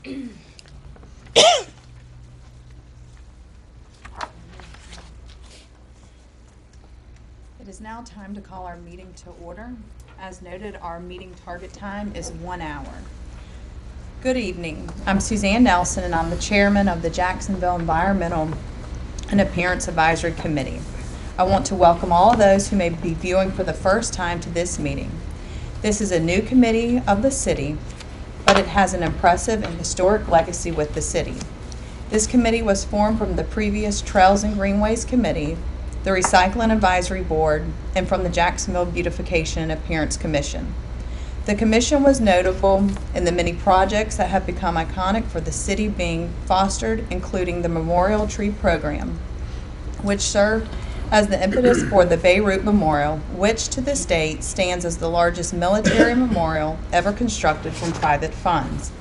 It is now time to call our meeting to order. As noted, our meeting target time is 1 hour. Good evening. I'm Suzanne Nelson, and I'm the chairman of the Jacksonville Environmental and Appearance Advisory Committee. I want to welcome all of those who may be viewing for the first time to this meeting. This is a new committee of the city, but it has an impressive and historic legacy with the city. This committee was formed from the previous Trails and Greenways Committee, the Recycling Advisory Board, and from the Jacksonville Beautification and Appearance Commission. The commission was notable in the many projects that have become iconic for the city being fostered, including the Memorial Tree Program, which served as the impetus for the Beirut Memorial, which to this date stands as the largest military memorial ever constructed from private funds.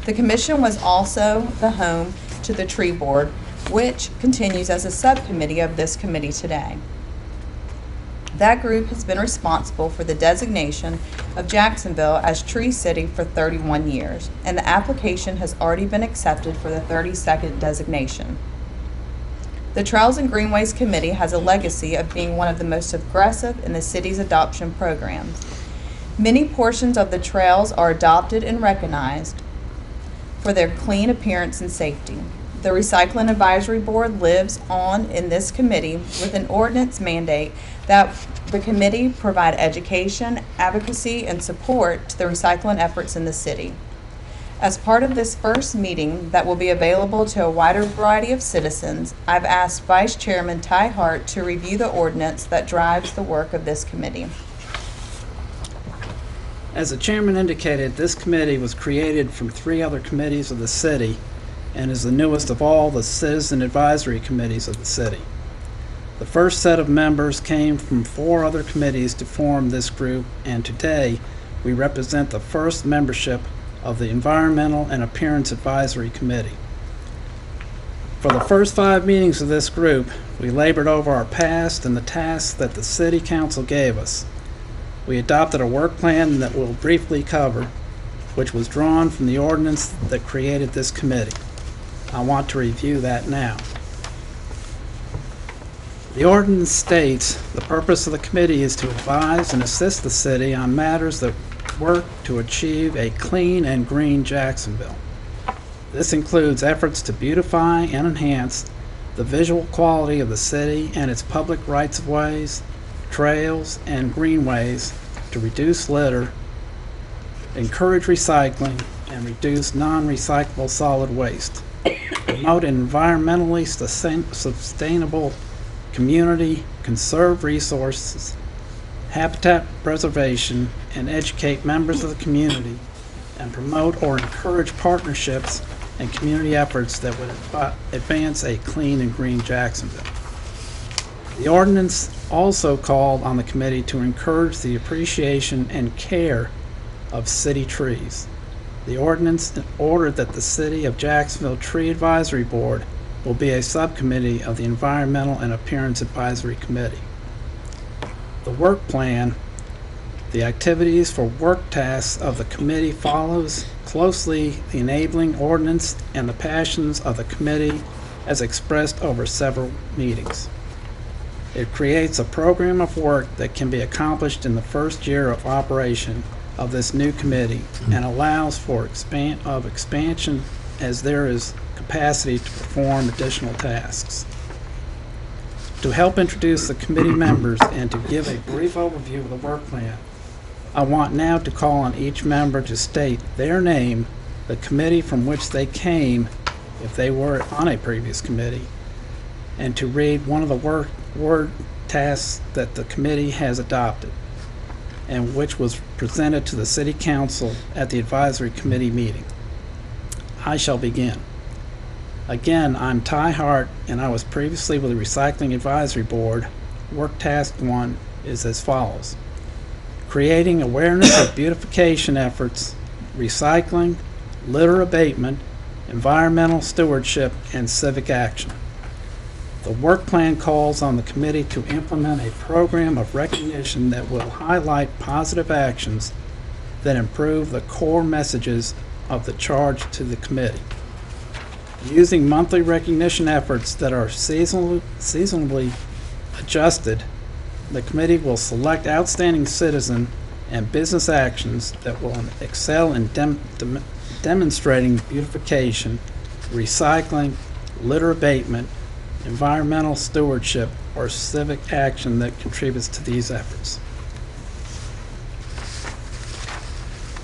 The commission was also the home to the Tree Board, which continues as a subcommittee of this committee today. That group has been responsible for the designation of Jacksonville as Tree City for 31 years, and the application has already been accepted for the 32nd designation. The Trails and Greenways Committee has a legacy of being one of the most aggressive in the city's adoption programs. Many portions of the trails are adopted and recognized for their clean appearance and safety. The Recycling Advisory Board lives on in this committee with an ordinance mandate that the committee provide education, advocacy, and support to the recycling efforts in the city. As part of this first meeting that will be available to a wider variety of citizens, I've asked Vice Chairman Ty Hart to review the ordinance that drives the work of this committee. As the chairman indicated, this committee was created from 3 other committees of the city and is the newest of all the citizen advisory committees of the city. The first set of members came from 4 other committees to form this group, and today we represent the first membership of the Environmental and Appearance Advisory Committee. For the first 5 meetings of this group, we labored over our past and the tasks that the City Council gave us. We adopted a work plan that we'll briefly cover, which was drawn from the ordinance that created this committee. I want to review that now. The ordinance states the purpose of the committee is to advise and assist the city on matters that work to achieve a clean and green Jacksonville. This includes efforts to beautify and enhance the visual quality of the city and its public rights-of-ways, trails, and greenways, to reduce litter, encourage recycling, and reduce non-recyclable solid waste, promote an environmentally sustainable community, conserve resources, habitat preservation, and educate members of the community, and promote or encourage partnerships and community efforts that would advance a clean and green Jacksonville. The ordinance also called on the committee to encourage the appreciation and care of city trees. The ordinance ordered that the City of Jacksonville Tree Advisory Board will be a subcommittee of the Environmental and Appearance Advisory Committee. The work plan, the activities for work tasks of the committee follows closely the enabling ordinance and the passions of the committee as expressed over several meetings. It creates a program of work that can be accomplished in the first year of operation of this new committee and allows for expansion as there is capacity to perform additional tasks. To help introduce the committee members and to give a brief overview of the work plan, I want now to call on each member to state their name, the committee from which they came if they were on a previous committee, and to read one of the word tasks that the committee has adopted and which was presented to the City Council at the Advisory Committee meeting. I shall begin. Again, I'm Ty Hart, and I was previously with the Recycling Advisory Board. Work Task 1 is as follows: creating awareness of beautification efforts, recycling, litter abatement, environmental stewardship, and civic action. The work plan calls on the committee to implement a program of recognition that will highlight positive actions that improve the core messages of the charge to the committee. Using monthly recognition efforts that are seasonally adjusted, the committee will select outstanding citizen and business actions that will excel in demonstrating beautification, recycling, litter abatement, environmental stewardship, or civic action that contributes to these efforts.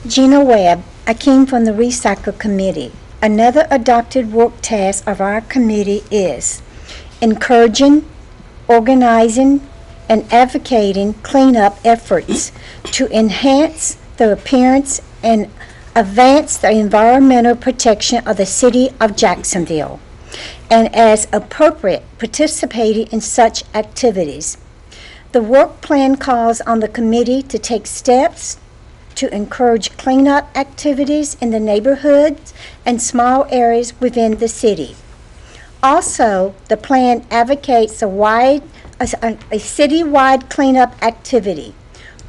Gina Webb, I came from the Recycle Committee. Another adopted work task of our committee is encouraging, organizing, and advocating cleanup efforts to enhance the appearance and advance the environmental protection of the city of Jacksonville, and as appropriate, participating in such activities. The work plan calls on the committee to take steps to encourage cleanup activities in the neighborhoods and small areas within the city. Also, the plan advocates a city-wide cleanup activity.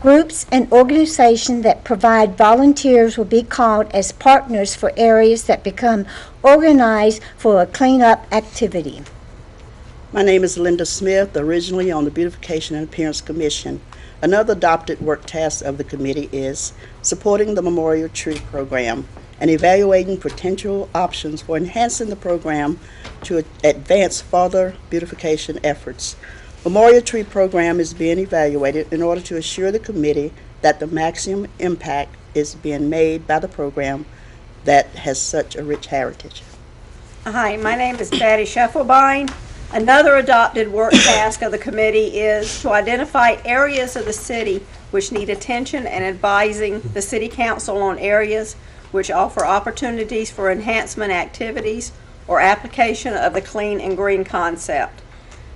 Groups and organizations that provide volunteers will be called as partners for areas that become organized for a cleanup activity. My name is Linda Smith, originally on the Beautification and Appearance Commission. Another adopted work task of the committee is supporting the Memorial Tree Program and evaluating potential options for enhancing the program to advance further beautification efforts. Memorial Tree Program is being evaluated in order to assure the committee that the maximum impact is being made by the program that has such a rich heritage. Hi, my name is Patty Scheffelbein. Another adopted work task of the committee is to identify areas of the city which need attention and advising the City Council on areas which offer opportunities for enhancement activities or application of the clean and green concept.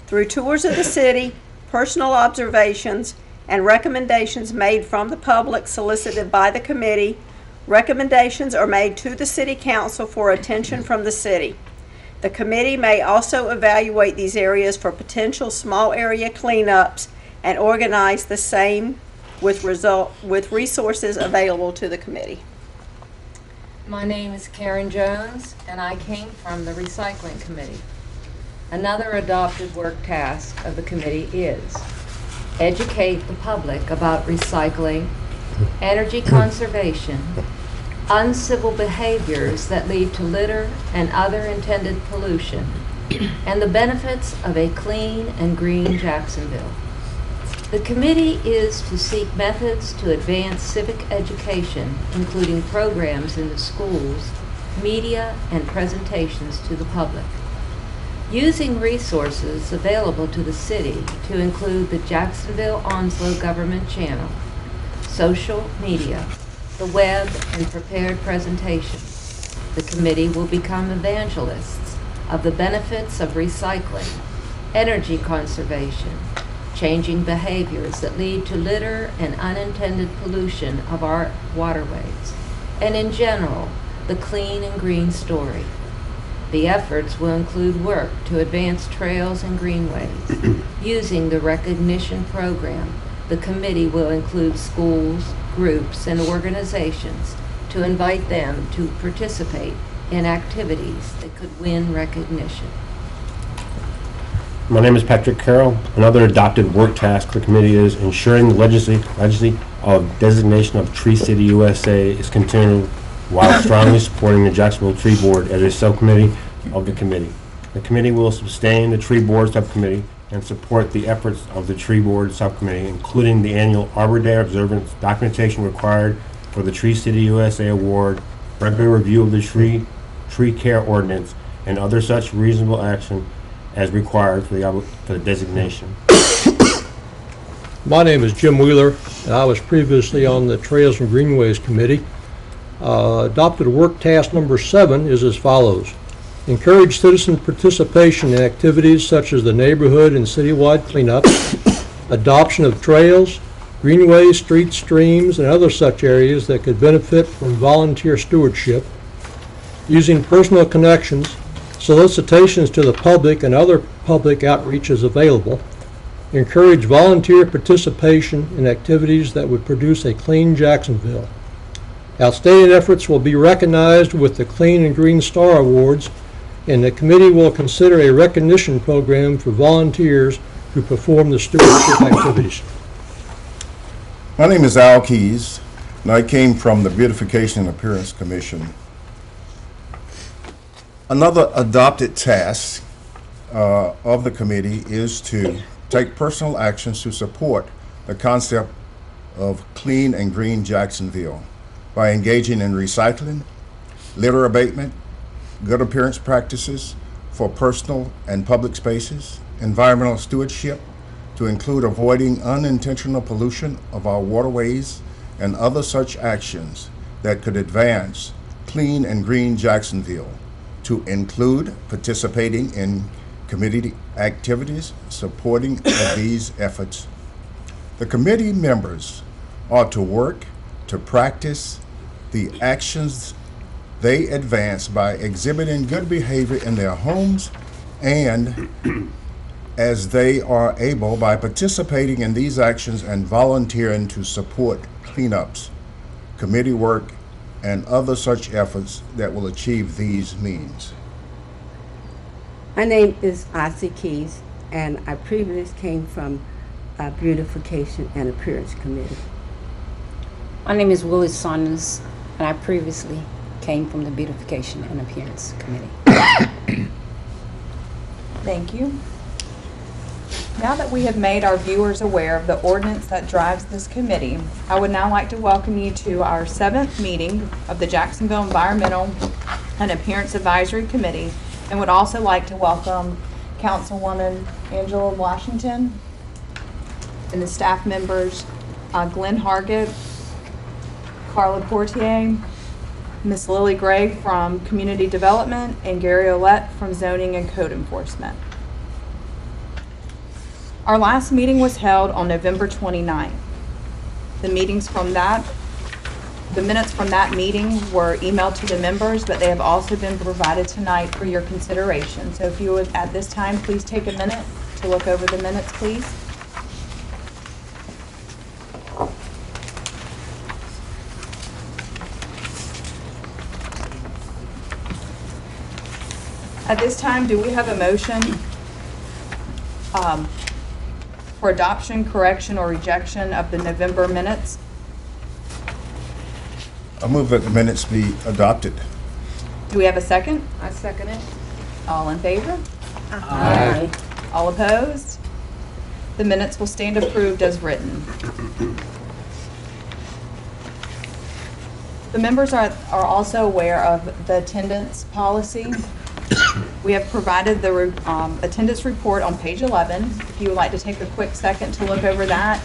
Through tours of the city, personal observations, and recommendations made from the public solicited by the committee, recommendations are made to the City Council for attention from the city. The committee may also evaluate these areas for potential small area cleanups and organize the same with resources available to the committee. My name is Karen Jones, and I came from the Recycling Committee. Another adopted work task of the committee is educate the public about recycling, energy conservation, uncivil behaviors that lead to litter and other intended pollution, and the benefits of a clean and green Jacksonville. The committee is to seek methods to advance civic education, including programs in the schools, media, and presentations to the public. Using resources available to the city to include the Jacksonville Onslow Government Channel, social media, the web, and prepared presentations. The committee will become evangelists of the benefits of recycling, energy conservation, changing behaviors that lead to litter and unintended pollution of our waterways, and in general, the clean and green story. The efforts will include work to advance trails and greenways. Using the recognition program, the committee will include schools, groups, and organizations to invite them to participate in activities that could win recognition. My name is Patrick Carroll. Another adopted work task for the committee is ensuring the legislative designation of Tree City USA is continued while strongly supporting the Jacksonville Tree Board as a subcommittee of the committee. The committee will sustain the Tree Board subcommittee and support the efforts of the Tree Board subcommittee, including the annual Arbor Day observance, documentation required for the Tree City USA Award, regular review of the tree care ordinance, and other such reasonable action as required for the designation. My name is Jim Wheeler, and I was previously on the Trails and Greenways Committee. Adopted work task number 7 is as follows. Encourage citizen participation in activities such as the neighborhood and citywide cleanup, adoption of trails, greenways, streets, streams, and other such areas that could benefit from volunteer stewardship, using personal connections, solicitations to the public and other public outreach is available, encourage volunteer participation in activities that would produce a clean Jacksonville, Outstanding efforts will be recognized with the Clean and Green Star Awards, and the committee will consider a recognition program for volunteers who perform the stewardship activities. My name is Al Keys, and I came from the Beautification and Appearance Commission. Another adopted task of the committee is to take personal actions to support the concept of clean and green Jacksonville by engaging in recycling, litter abatement, good appearance practices for personal and public spaces, environmental stewardship, to include avoiding unintentional pollution of our waterways and other such actions that could advance clean and green Jacksonville, to include participating in committee activities supporting of these efforts. The committee members are to work to practice the actions they advance by exhibiting good behavior in their homes and as they are able by participating in these actions and volunteering to support cleanups, committee work, and other such efforts that will achieve these means. My name is Ossie Keys, and I previously came from Beautification and Appearance Committee. My name is Willie Saunders, and I previously came from the Beautification and Appearance Committee. Thank you. Now that we have made our viewers aware of the ordinance that drives this committee, I would now like to welcome you to our 7th meeting of the Jacksonville Environmental and Appearance Advisory Committee, and would also like to welcome Councilwoman Angela Washington and the staff members, Glenn Hargett, Carla Portier, Miss Lily Gray from Community Development, and Gary Ollett from Zoning and Code Enforcement. Our last meeting was held on November 29th. The minutes from that meeting were emailed to the members, but they have also been provided tonight for your consideration. So if you would, at this time, please take a minute to look over the minutes, please. At this time, do we have a motion for adoption, correction, or rejection of the November minutes? I move that the minutes be adopted. Do we have a second? I second it. All in favor? Aye. All opposed? The minutes will stand approved as written. The members are also aware of the attendance policy. We have provided the attendance report on page 11. If you would like to take a quick second to look over that.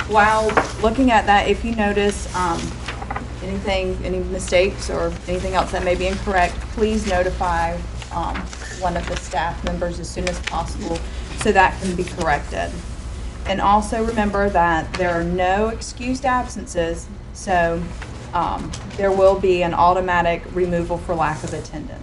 While looking at that, if you notice any mistakes or anything else that may be incorrect, please notify one of the staff members as soon as possible so that can be corrected. And also remember that there are no excused absences, so there will be an automatic removal for lack of attendance.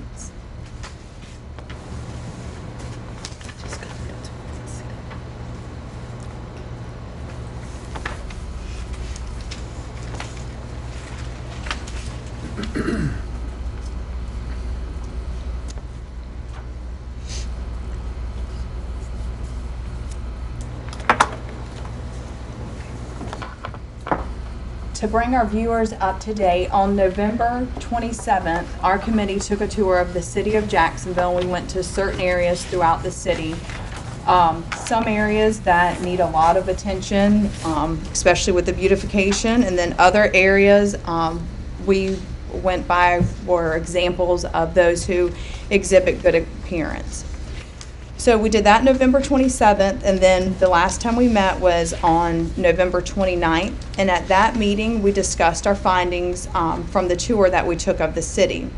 To bring our viewers up to date, on November 27th, our committee took a tour of the city of Jacksonville. We went to certain areas throughout the city. Some areas that need a lot of attention, especially with the beautification, and then other areas we went by were examples of those who exhibit good appearance. So we did that November 27th, and then the last time we met was on November 29th. And at that meeting, we discussed our findings from the tour that we took of the city.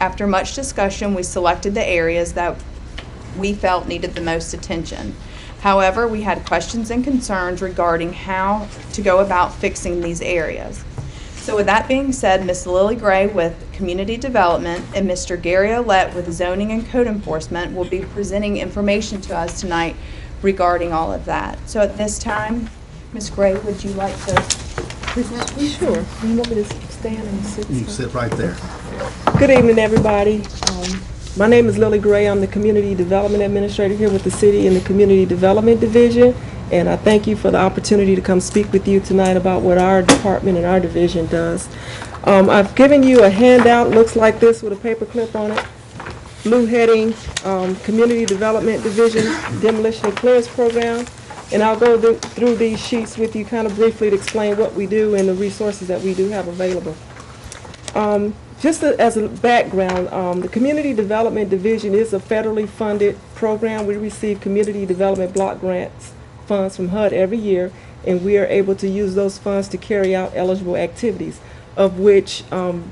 After much discussion, we selected the areas that we felt needed the most attention. However, we had questions and concerns regarding how to go about fixing these areas. So with that being said, Ms. Lily Gray with Community Development and Mr. Gary Ollett with Zoning and Code Enforcement will be presenting information to us tonight regarding all of that. So at this time, Ms. Gray, would you like to present? Sure. You want me to stand and sit? You can sit right there. Good evening, everybody. My name is Lily Gray. I'm the Community Development Administrator here with the City in the Community Development Division, and I thank you for the opportunity to come speak with you tonight about what our department and our division does. I've given you a handout, looks like this with a paper clip on it. Blue heading, Community Development Division Demolition and Clearance Program, and I'll go through these sheets with you kind of briefly to explain what we do and the resources that we do have available. Just as a background, the Community Development Division is a federally funded program. We receive community development block grants funds from HUD every year, and we are able to use those funds to carry out eligible activities, of which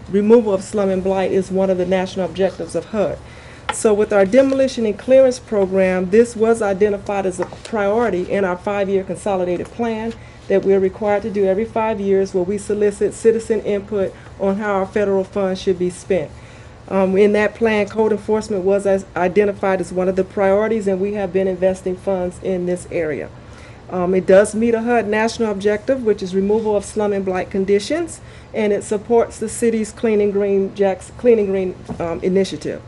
removal of slum and blight is one of the national objectives of HUD. So with our demolition and clearance program, this was identified as a priority in our 5-year consolidated plan that we're required to do every 5 years, where we solicit citizen input on how our federal funds should be spent. In that plan, code enforcement was identified as one of the priorities, and we have been investing funds in this area. It does meet a HUD national objective, which is removal of slum and blight conditions, and it supports the city's Clean and Green initiative.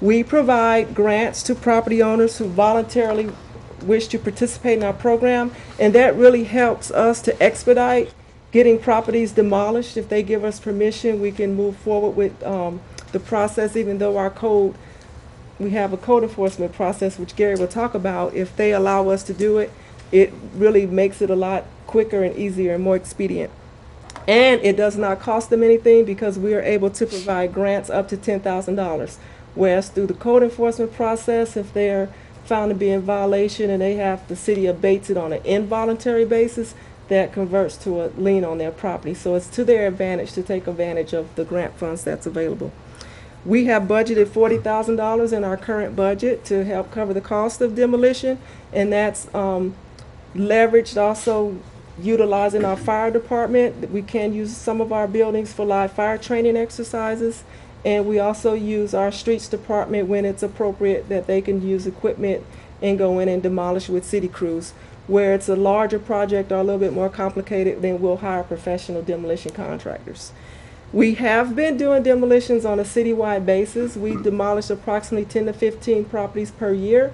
We provide grants to property owners who voluntarily wish to participate in our program, and that really helps us to expedite getting properties demolished. If they give us permission, we can move forward with the process, even though we have a code enforcement process, which Gary will talk about. If they allow us to do it, it really makes it a lot quicker and easier and more expedient. And it does not cost them anything because we are able to provide grants up to $10,000. Whereas through the code enforcement process, if they're found to be in violation and the city abates it on an involuntary basis, that converts to a lien on their property. So it's to their advantage to take advantage of the grant funds that's available. We have budgeted $40,000 in our current budget to help cover the cost of demolition, and that's leveraged also utilizing our fire department. We can use some of our buildings for live fire training exercises, and we also use our streets department when it's appropriate that they can use equipment and go in and demolish with city crews. Where it's a larger project or a little bit more complicated, then we'll hire professional demolition contractors. We have been doing demolitions on a citywide basis. We demolish approximately 10 to 15 properties per year,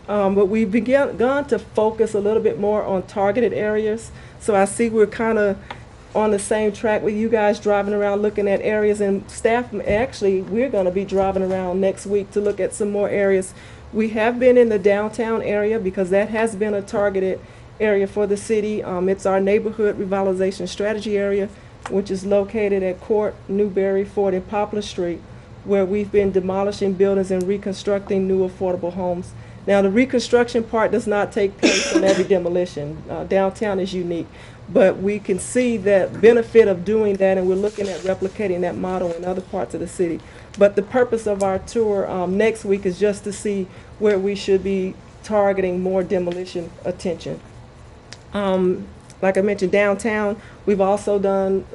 but we've begun to focus a little bit more on targeted areas. So I see we're kind of on the same track with you guys, driving around looking at areas, and staff, actually, we're going to be driving around next week to look at some more areas. We have been in the downtown area because that has been a targeted area for the city. It's our neighborhood revitalization strategy area, which is located at Court, Newberry, Ford, and Poplar Street, where we've been demolishing buildings and reconstructing new affordable homes. Now, the reconstruction part does not take place in every demolition. Downtown is unique, but we can see the benefit of doing that, and we're looking at replicating that model in other parts of the city. But the purpose of our tour next week is just to see where we should be targeting more demolition attention. Like I mentioned, downtown, we've also done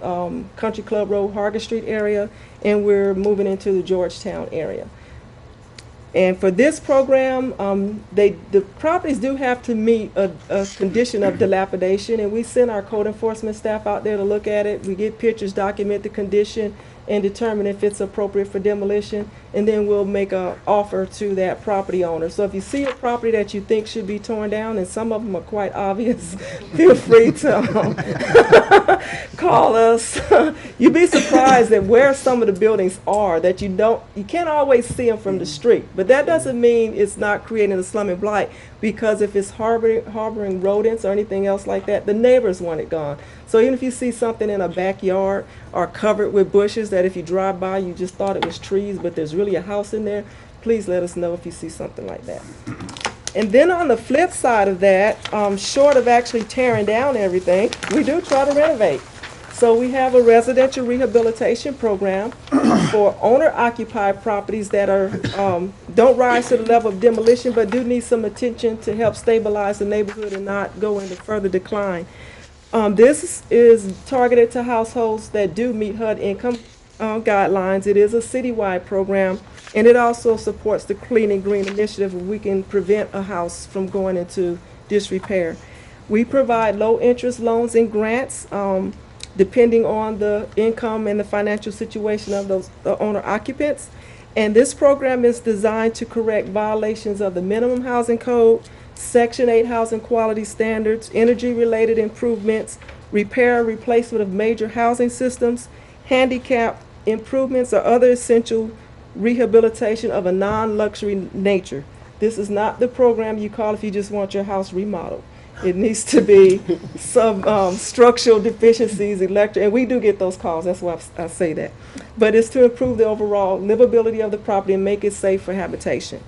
Country Club Road, Hargett Street area, and we're moving into the Georgetown area. And for this program, the properties do have to meet a condition of dilapidation, and we send our code enforcement staff out there to look at it. We get pictures, document the condition, and determine if it's appropriate for demolition, and then we'll make an offer to that property owner. So if you see a property that you think should be torn down, and some of them are quite obvious, feel free to call us. You'd be surprised at where some of the buildings are that you can't always see them from the street, but that doesn't mean it's not creating a slum and blight, because if it's harboring rodents or anything else like that, the neighbors want it gone. So even if you see something in a backyard or covered with bushes that if you drive by you just thought it was trees, but there's really a house in there, please let us know if you see something like that. And then on the flip side of that, short of actually tearing down everything, we do try to renovate. So we have a residential rehabilitation program for owner-occupied properties that are don't rise to the level of demolition, but do need some attention to help stabilize the neighborhood and not go into further decline. This is targeted to households that do meet HUD income guidelines. It is a citywide program, and it also supports the Clean and Green initiative, where we can prevent a house from going into disrepair. We provide low-interest loans and grants depending on the income and the financial situation of those the owner occupants. And this program is designed to correct violations of the minimum housing code, Section 8 housing quality standards, energy-related improvements, repair, replacement of major housing systems, handicap improvements, or other essential rehabilitation of a non-luxury nature. This is not the program you call if you just want your house remodeled. It needs to be some structural deficiencies, electric, and we do get those calls, that's why I say that. But it's to improve the overall livability of the property and make it safe for habitation.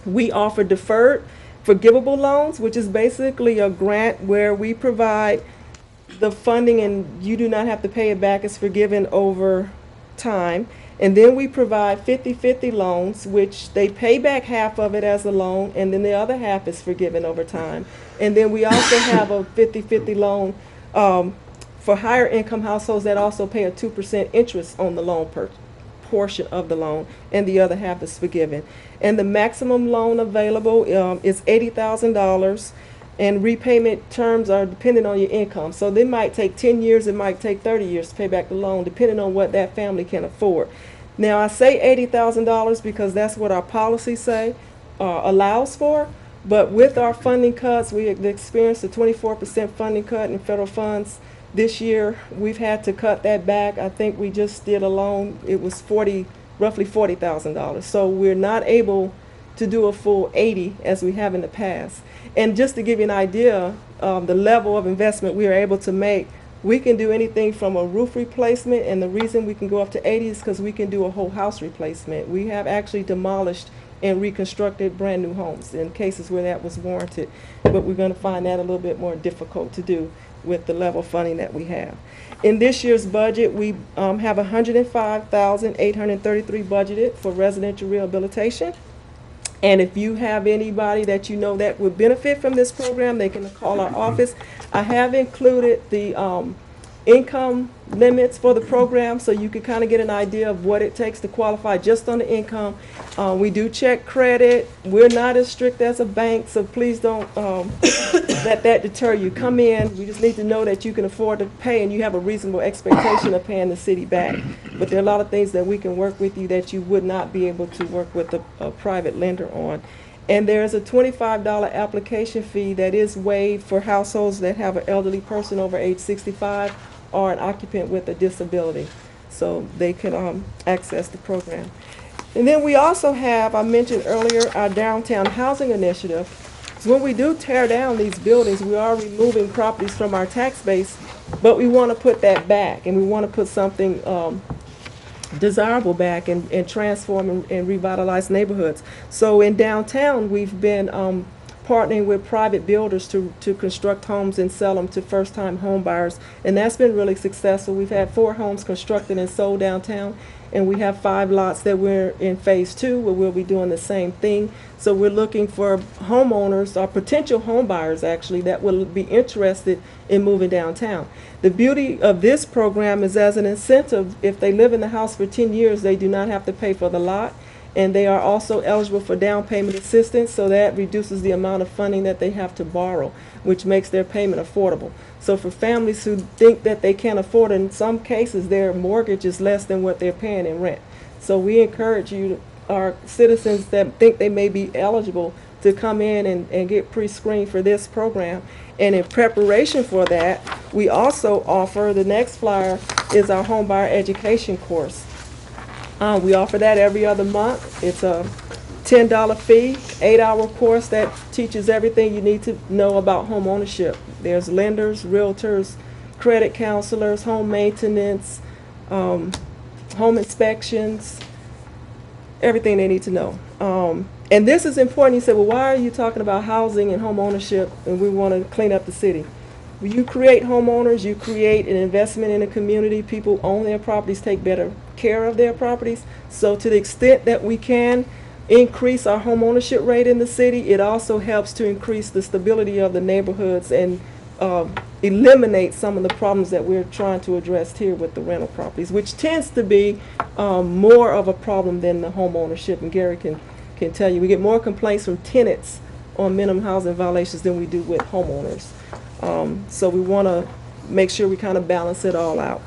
We offer deferred forgivable loans, which is basically a grant where we provide the funding and you do not have to pay it back. It's forgiven over time. And then we provide 50-50 loans, which they pay back half of it as a loan, and then the other half is forgiven over time. And then we also have a 50-50 loan for higher income households that also pay a 2% interest on the loan portion of the loan, and the other half is forgiven. And the maximum loan available is $80,000, and repayment terms are dependent on your income. So they might take 10 years, it might take 30 years to pay back the loan, depending on what that family can afford. Now, I say $80,000 because that's what our policy say allows for, but with our funding cuts, we have experienced a 24% funding cut in federal funds. This year, we've had to cut that back. I think we just did a loan, it was roughly $40,000. So we're not able to do a full 80 as we have in the past. And just to give you an idea, the level of investment we are able to make, we can do anything from a roof replacement, and the reason we can go up to 80 is because we can do a whole house replacement. We have actually demolished and reconstructed brand new homes in cases where that was warranted, but we're going to find that a little bit more difficult to do with the level of funding that we have. In this year's budget, we have $105,833 budgeted for residential rehabilitation. And if you have anybody that you know that would benefit from this program, they can call our office. I have included the income limits for the program so you can kind of get an idea of what it takes to qualify just on the income. We do check credit. We're not as strict as a bank, so please don't let that deter you. Come in. We just need to know that you can afford to pay and you have a reasonable expectation of paying the city back. But there are a lot of things that we can work with you that you would not be able to work with a private lender on. And there's a $25 application fee that is waived for households that have an elderly person over age 65 or an occupant with a disability, so they can access the program. And then we also have, I mentioned earlier, our downtown housing initiative. So when we do tear down these buildings, we are removing properties from our tax base, but we want to put that back, and we want to put something desirable back and transform and revitalize neighborhoods. So in downtown, we've been partnering with private builders to construct homes and sell them to first-time home buyers, and that's been really successful. We've had 4 homes constructed and sold downtown, and we have 5 lots that we're in phase 2 where we'll be doing the same thing. So we're looking for homeowners or potential home buyers actually that will be interested in moving downtown. The beauty of this program is as an incentive, if they live in the house for 10 years, they do not have to pay for the lot. And they are also eligible for down payment assistance, so that reduces the amount of funding that they have to borrow, which makes their payment affordable. So for families who think that they can't afford it, in some cases their mortgage is less than what they're paying in rent. So we encourage you, our citizens that think they may be eligible, to come in and get pre-screened for this program. And in preparation for that, we also offer, the next flyer is our home buyer education course. We offer that every other month. It's a $10 fee, 8-hour course that teaches everything you need to know about home ownership. There's lenders, realtors, credit counselors, home maintenance, home inspections, everything they need to know. And this is important. You say, well, why are you talking about housing and home ownership and we want to clean up the city? When you create homeowners, you create an investment in a community. People own their properties, take better care of their properties. So to the extent that we can increase our home ownership rate in the city, it also helps to increase the stability of the neighborhoods and eliminate some of the problems that we're trying to address here with the rental properties, which tends to be more of a problem than the home ownership. And Gary can tell you, we get more complaints from tenants on minimum housing violations than we do with homeowners. So we want to make sure we kind of balance it all out.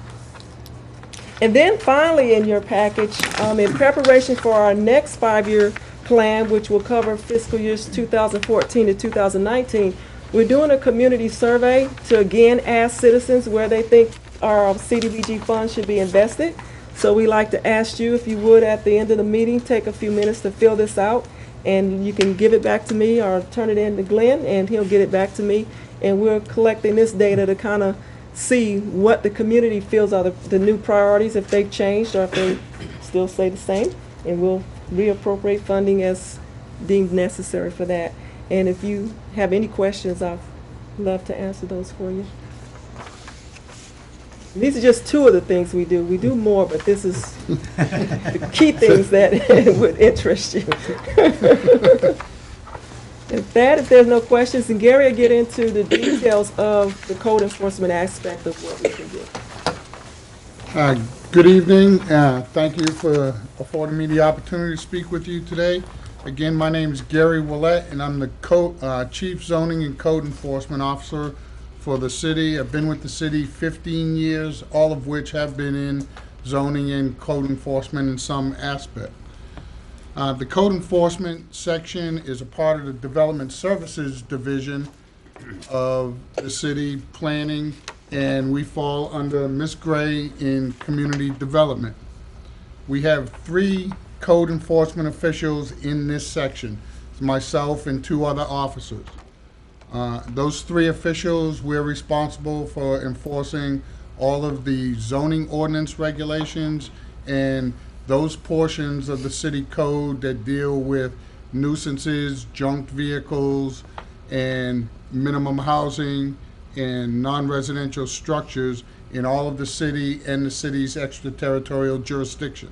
And then finally in your package, in preparation for our next 5-year plan, which will cover fiscal years 2014 to 2019, we're doing a community survey to again ask citizens where they think our CDBG funds should be invested. So we like to ask you, if you would, at the end of the meeting, take a few minutes to fill this out, and you can give it back to me or turn it in to Glenn, and he'll get it back to me. And we're collecting this data to kind of see what the community feels are the new priorities, if they've changed or if they still stay the same, and we'll reappropriate funding as deemed necessary for that. And if you have any questions, I'd love to answer those for you. These are just two of the things we do. We do more, but this is the key things that would interest you. If there's no questions, then Gary will get into the details of the code enforcement aspect of what we can do. Good evening. Thank you for affording me the opportunity to speak with you today. Again, my name is Gary Willett, and I'm the Chief Zoning and Code Enforcement Officer for the city. I've been with the city 15 years, all of which have been in zoning and code enforcement in some aspect. The code enforcement section is a part of the Development Services Division of the city planning, and we fall under Ms. Gray in community development. We have 3 code enforcement officials in this section. It's myself and 2 other officers. Those 3 officials, we're responsible for enforcing all of the zoning ordinance regulations and those portions of the city code that deal with nuisances, junked vehicles, and minimum housing and non-residential structures in all of the city and the city's extraterritorial jurisdiction.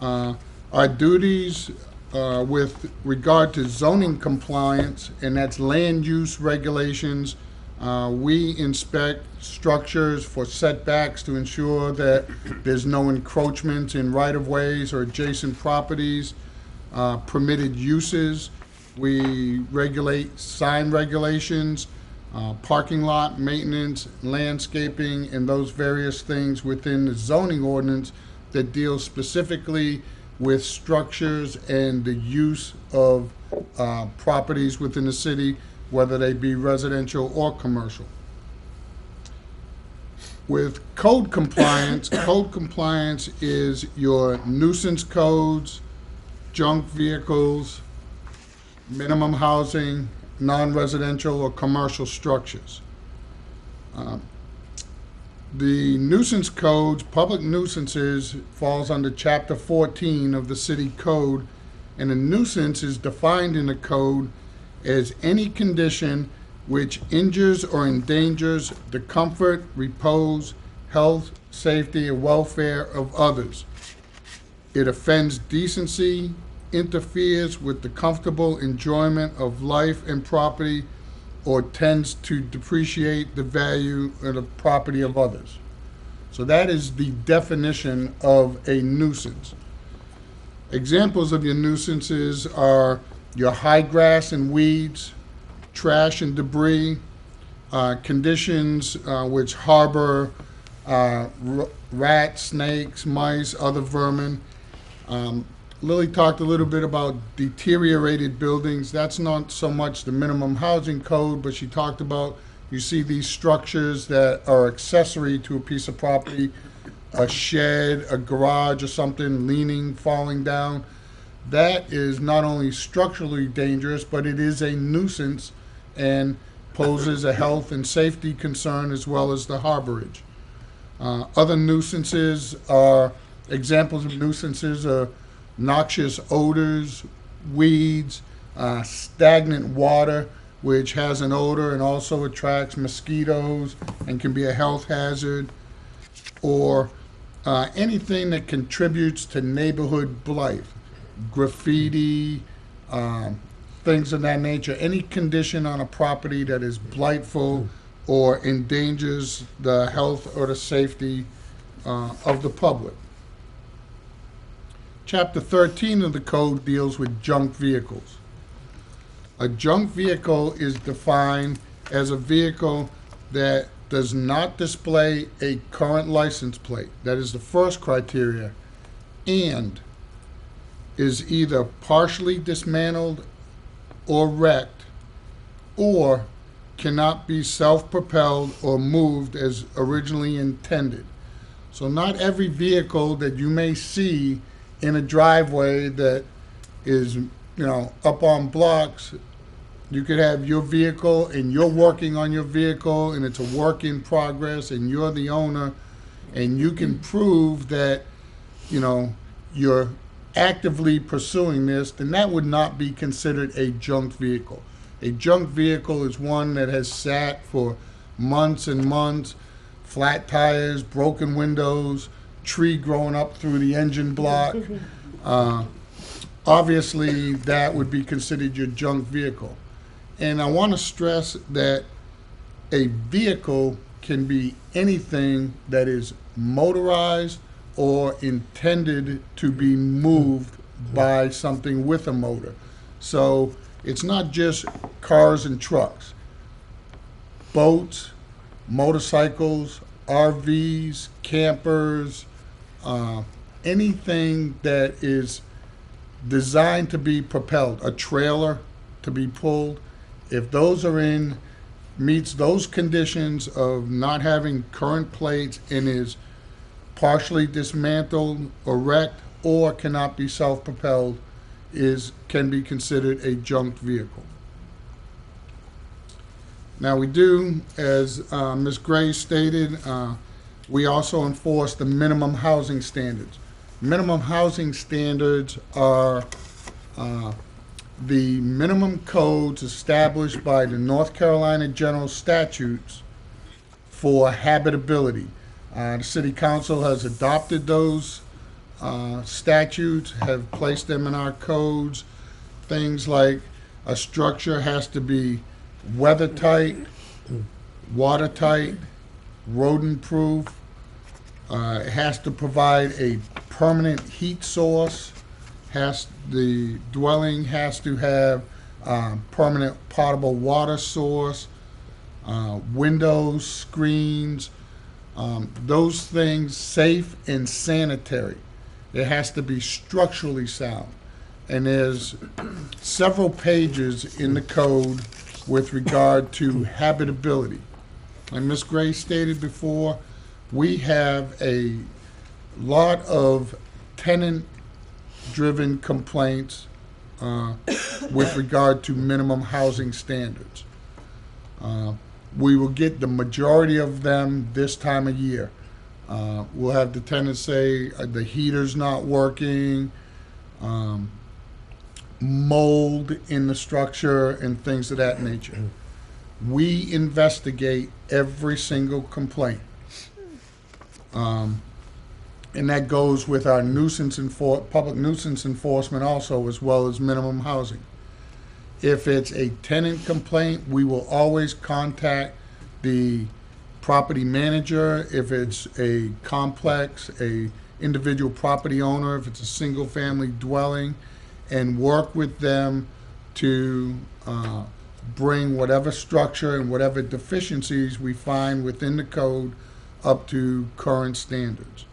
Our duties with regard to zoning compliance, and that's land use regulations, we inspect structures for setbacks to ensure that there's no encroachments in right-of-ways or adjacent properties, permitted uses. We regulate sign regulations, parking lot maintenance, landscaping, and those various things within the zoning ordinance that deals specifically with structures and the use of properties within the city, whether they be residential or commercial. With code compliance, code compliance is your nuisance codes, junk vehicles, minimum housing, non-residential or commercial structures. The nuisance codes, public nuisances, falls under Chapter 14 of the City Code, and a nuisance is defined in the code as any condition which injures or endangers the comfort, repose, health, safety, and welfare of others. It offends decency, interferes with the comfortable enjoyment of life and property, or tends to depreciate the value of the property of others. So that is the definition of a nuisance. Examples of your nuisances are your high grass and weeds, trash and debris, conditions which harbor rats, snakes, mice, other vermin. Lily talked a little bit about deteriorated buildings. That's not so much the minimum housing code, but she talked about, you see these structures that are accessory to a piece of property, a shed, a garage or something leaning, falling down. That is not only structurally dangerous, but it is a nuisance and poses a health and safety concern as well as the harborage. Other nuisances are, examples of nuisances are noxious odors, weeds, stagnant water, which has an odor and also attracts mosquitoes and can be a health hazard, or anything that contributes to neighborhood blight, graffiti, things of that nature. Any condition on a property that is blightful or endangers the health or the safety of the public. Chapter 13 of the code deals with junk vehicles. A junk vehicle is defined as a vehicle that does not display a current license plate, that is the first criteria, and is either partially dismantled or wrecked, or cannot be self-propelled or moved as originally intended. So not every vehicle that you may see in a driveway that is, up on blocks, you could have your vehicle and you're working on your vehicle and it's a work in progress and you're the owner and you can prove that, you're actively pursuing this, then that would not be considered a junk vehicle. A junk vehicle is one that has sat for months and months, flat tires, broken windows, tree growing up through the engine block. Obviously, that would be considered your junk vehicle. And I want to stress that a vehicle can be anything that is motorized or intended to be moved by something with a motor. So it's not just cars and trucks. Boats, motorcycles, RVs, campers, anything that is designed to be propelled, a trailer to be pulled, if those meets those conditions of not having current plates and is partially dismantled or wrecked or cannot be self-propelled, can be considered a junk vehicle. Now we do, as Ms. Gray stated, we also enforce the minimum housing standards. Minimum housing standards are the minimum codes established by the North Carolina General Statutes for habitability. The City Council has adopted those statutes, have placed them in our codes. Things like a structure has to be weather-tight, watertight, rodent-proof. It has to provide a permanent heat source. The dwelling has to have permanent potable water source, windows, screens, those things safe and sanitary. It has to be structurally sound. And there's several pages in the code with regard to habitability. And Ms. Gray stated before, we have a lot of tenant-driven complaints with regard to minimum housing standards. We will get the majority of them this time of year. We'll have the tenants say the heater's not working, mold in the structure, and things of that nature. We investigate every single complaint. And that goes with our public nuisance enforcement also, as well as minimum housing. If it's a tenant complaint, we will always contact the property manager. If it's a complex, a individual property owner, if it's a single family dwelling, and work with them to bring whatever structure and whatever deficiencies we find within the code up to current standards.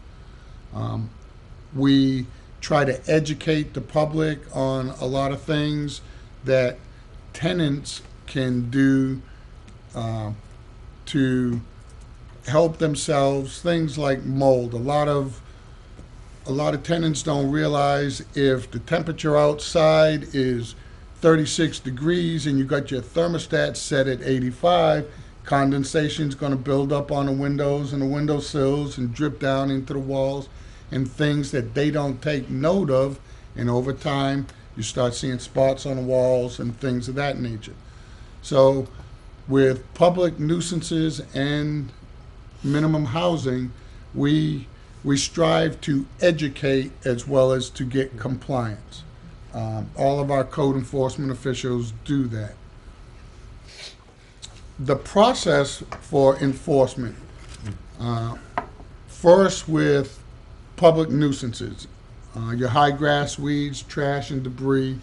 We try to educate the public on a lot of things that tenants can do to help themselves, things like mold. A lot of tenants don't realize if the temperature outside is 36 degrees and you got your thermostat set at 85, condensation's going to build up on the windows and the windowsills and drip down into the walls, and things that they don't take note of, and over time you start seeing spots on the walls and things of that nature. So with public nuisances and minimum housing, we strive to educate as well as to get compliance. All of our code enforcement officials do that. The process for enforcement, first with public nuisances, your high grass, weeds, trash, and debris.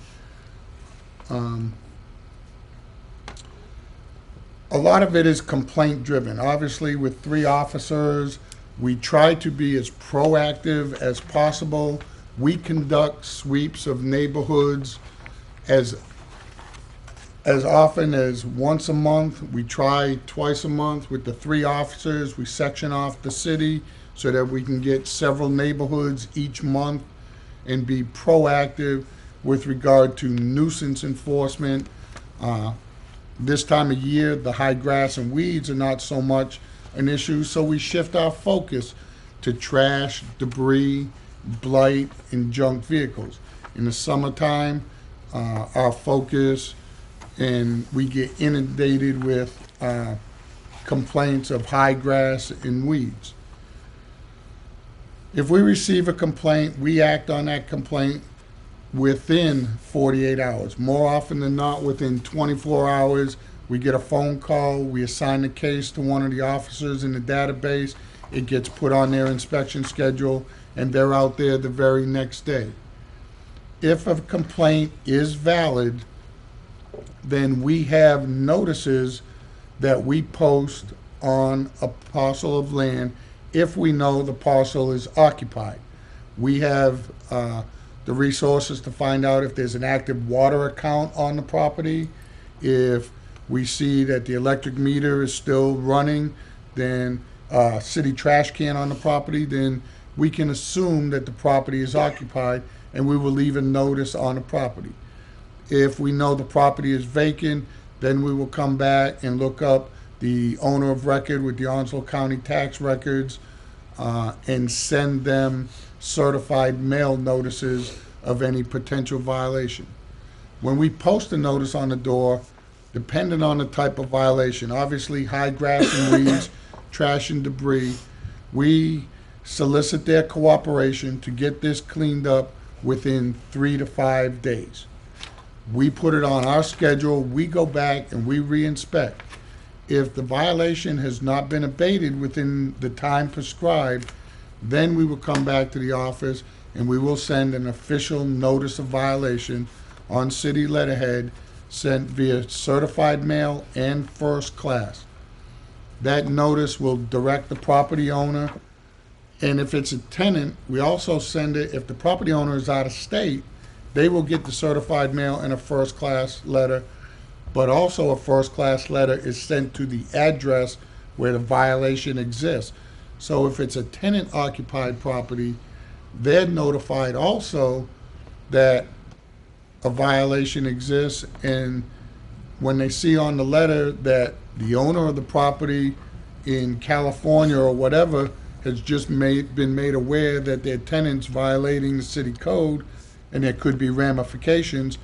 A lot of it is complaint driven. Obviously, with 3 officers, we try to be as proactive as possible. We conduct sweeps of neighborhoods as often as once a month. We try twice a month with the 3 officers. We section off the city so that we can get several neighborhoods each month and be proactive with regard to nuisance enforcement. This time of year, the high grass and weeds are not so much an issue, so we shift our focus to trash, debris, blight, and junk vehicles. In the summertime, our focus, and we get inundated with complaints of high grass and weeds. If we receive a complaint, we act on that complaint within 48 hours. More often than not, within 24 hours, we get a phone call, we assign the case to one of the officers in the database, it gets put on their inspection schedule, and they're out there the very next day. If a complaint is valid, then we have notices that we post on a parcel of land if we know the parcel is occupied. We have the resources to find out if there's an active water account on the property. If we see that the electric meter is still running, then city trash can on the property, then we can assume that the property is occupied and we will leave a notice on the property. If we know the property is vacant, then we will come back and look up the owner of record with the Onslow County tax records and send them certified mail notices of any potential violation. When we post a notice on the door, depending on the type of violation, obviously high grass and weeds, trash and debris, we solicit their cooperation to get this cleaned up within 3 to 5 days. We put it on our schedule, we go back and we re-inspect. If the violation has not been abated within the time prescribed, then we will come back to the office and we will send an official notice of violation on city letterhead sent via certified mail and first class. That notice will direct the property owner, and if it's a tenant, we also send it, if the property owner is out of state, they will get the certified mail and a first class letter, but also a first class letter is sent to the address where the violation exists. So if it's a tenant occupied property, they're notified also that a violation exists, and when they see on the letter that the owner of the property in California or whatever has just been made aware that their tenant's violating the city code and there could be ramifications,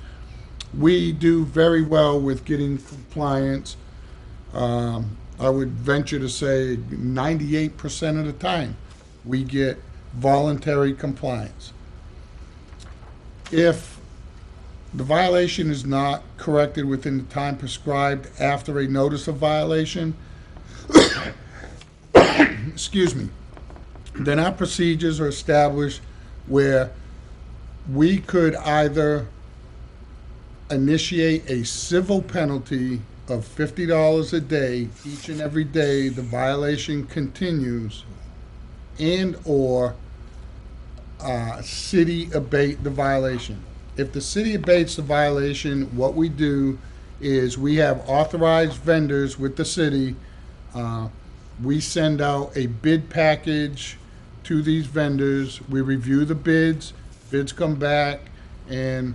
we do very well with getting compliance. I would venture to say 98% of the time we get voluntary compliance. If the violation is not corrected within the time prescribed after a notice of violation, excuse me, then our procedures are established where we could either initiate a civil penalty of $50 a day each and every day the violation continues, and or city abate the violation. If the city abates the violation, what we do is we have authorized vendors with the city. We send out a bid package to these vendors. We review the bids. Bids come back, and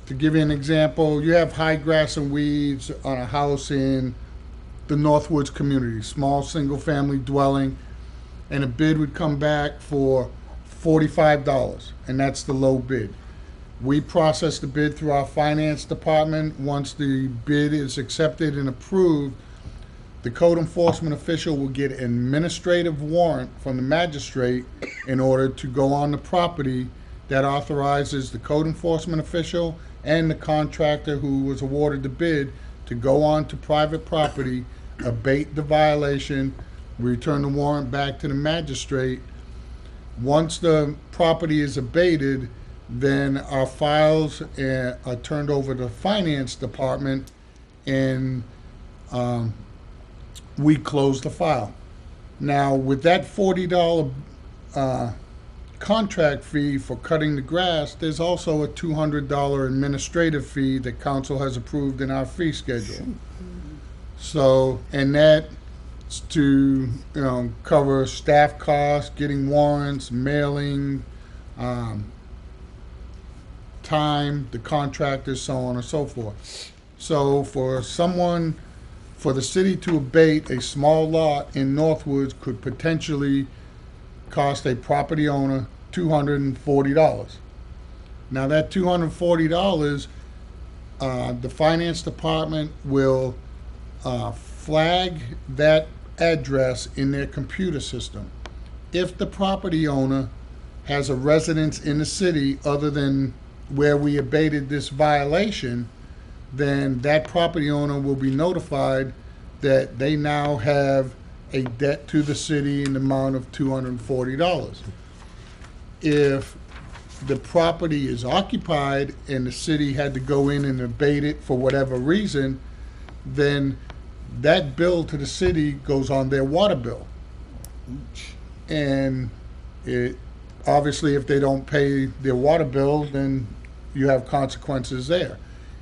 to give you an example, you have high grass and weeds on a house in the Northwoods community, small single-family dwelling, and a bid would come back for $45, and that's the low bid. We process the bid through our finance department. Once the bid is accepted and approved, the code enforcement official will get an administrative warrant from the magistrate in order to go on the property that authorizes the code enforcement official and the contractor who was awarded the bid to go on to private property, abate the violation, return the warrant back to the magistrate. Once the property is abated, then our files are turned over to the finance department, and we close the file. Now, with that $40 contract fee for cutting the grass, there's also a $200 administrative fee that council has approved in our fee schedule. So, and that's to, cover staff costs, getting warrants, mailing, time, the contractors, so on and so forth. So for the city to abate a small lot in Northwoods could potentially cost a property owner $240. Now that $240, the finance department will flag that address in their computer system. If the property owner has a residence in the city other than where we abated this violation, then that property owner will be notified that they now have a debt to the city in the amount of $240. If the property is occupied and the city had to go in and abate it for whatever reason, then that bill to the city goes on their water bill. And obviously, if they don't pay their water bill, then you have consequences there.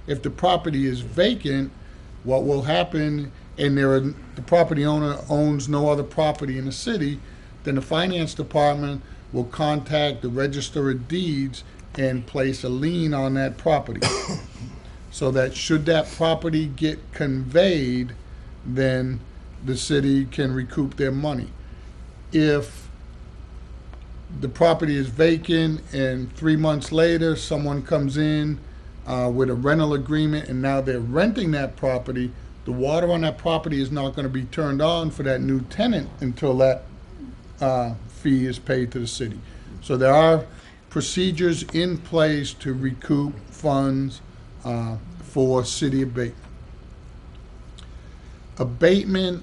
If the property is vacant, what will happen, and the property owner owns no other property in the city, then the finance department will contact the register of deeds and place a lien on that property. So that should that property get conveyed, then the city can recoup their money. If the property is vacant and 3 months later someone comes in with a rental agreement and now they're renting that property, the water on that property is not going to be turned on for that new tenant until that fee is paid to the city. So there are procedures in place to recoup funds for city abatement. Abatement,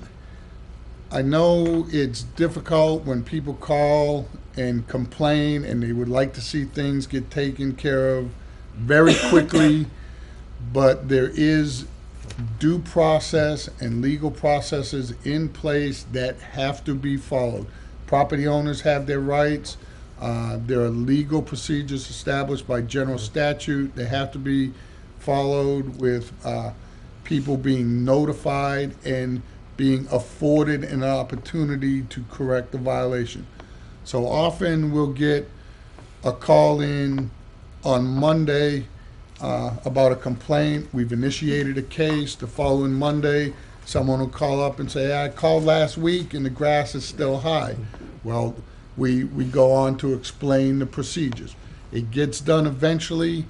I know it's difficult when people call and complain and they would like to see things get taken care of very quickly, but there is due process and legal processes in place that have to be followed. Property owners have their rights. There are legal procedures established by general statute. They have to be followed with people being notified and being afforded an opportunity to correct the violation. So often we'll get a call in on Monday about a complaint. We've initiated a case. The following Monday, someone will call up and say, I called last week and the grass is still high. Well, we go on to explain the procedures. It gets done eventually.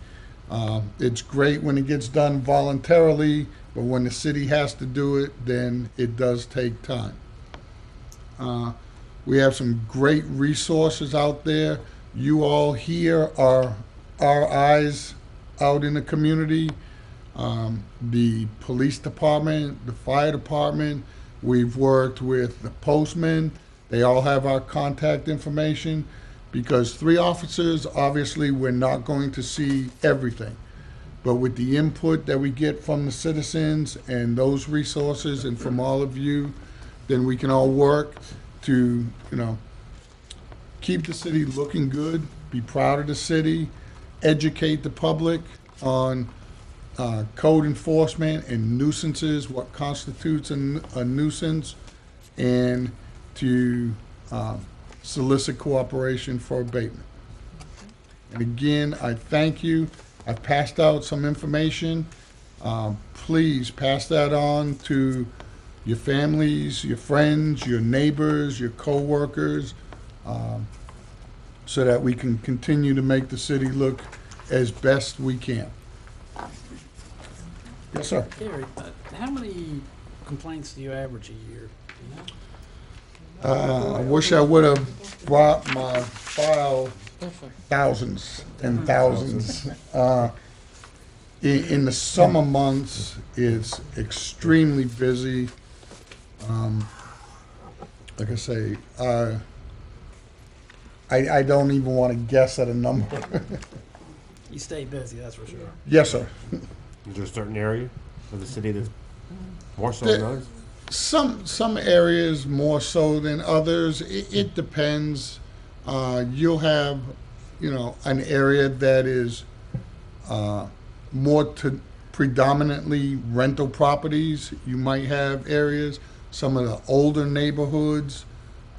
It's great when it gets done voluntarily, but when the city has to do it, then it does take time. We have some great resources out there. You all here are our eyes out in the community. The police department, the fire department, we've worked with the postman. They all have our contact information, because 3 officers, obviously, we're not going to see everything. But with the input that we get from the citizens and those resources and from all of you, then we can all work to, keep the city looking good, be proud of the city, educate the public on code enforcement and nuisances, what constitutes a nuisance, and to solicit cooperation for abatement. And again, I thank you. I've passed out some information. Please pass that on to your families, your friends, your neighbors, your co-workers, so that we can continue to make the city look as best we can. Yes, sir. Gary, how many complaints do you average a year? I wish I would have brought my file. Thousands and thousands. In the summer months, it's extremely busy. Like I say, I don't even want to guess at a number. You stay busy, that's for sure. Yes, sir. Is there a certain area of the city that's more so than others? Some areas more so than others. It depends. You'll have, an area that is more to predominantly rental properties. You might have areas, some of the older neighborhoods,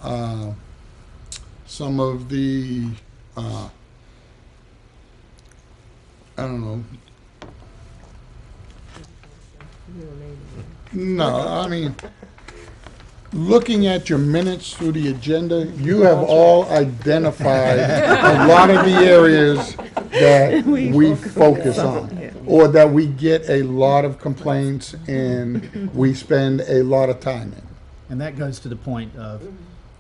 some of the, I don't know. No, I mean, looking at your minutes through the agenda, you have all identified a lot of the areas that we focus on, or that we get a lot of complaints and we spend a lot of time in. And that goes to the point of,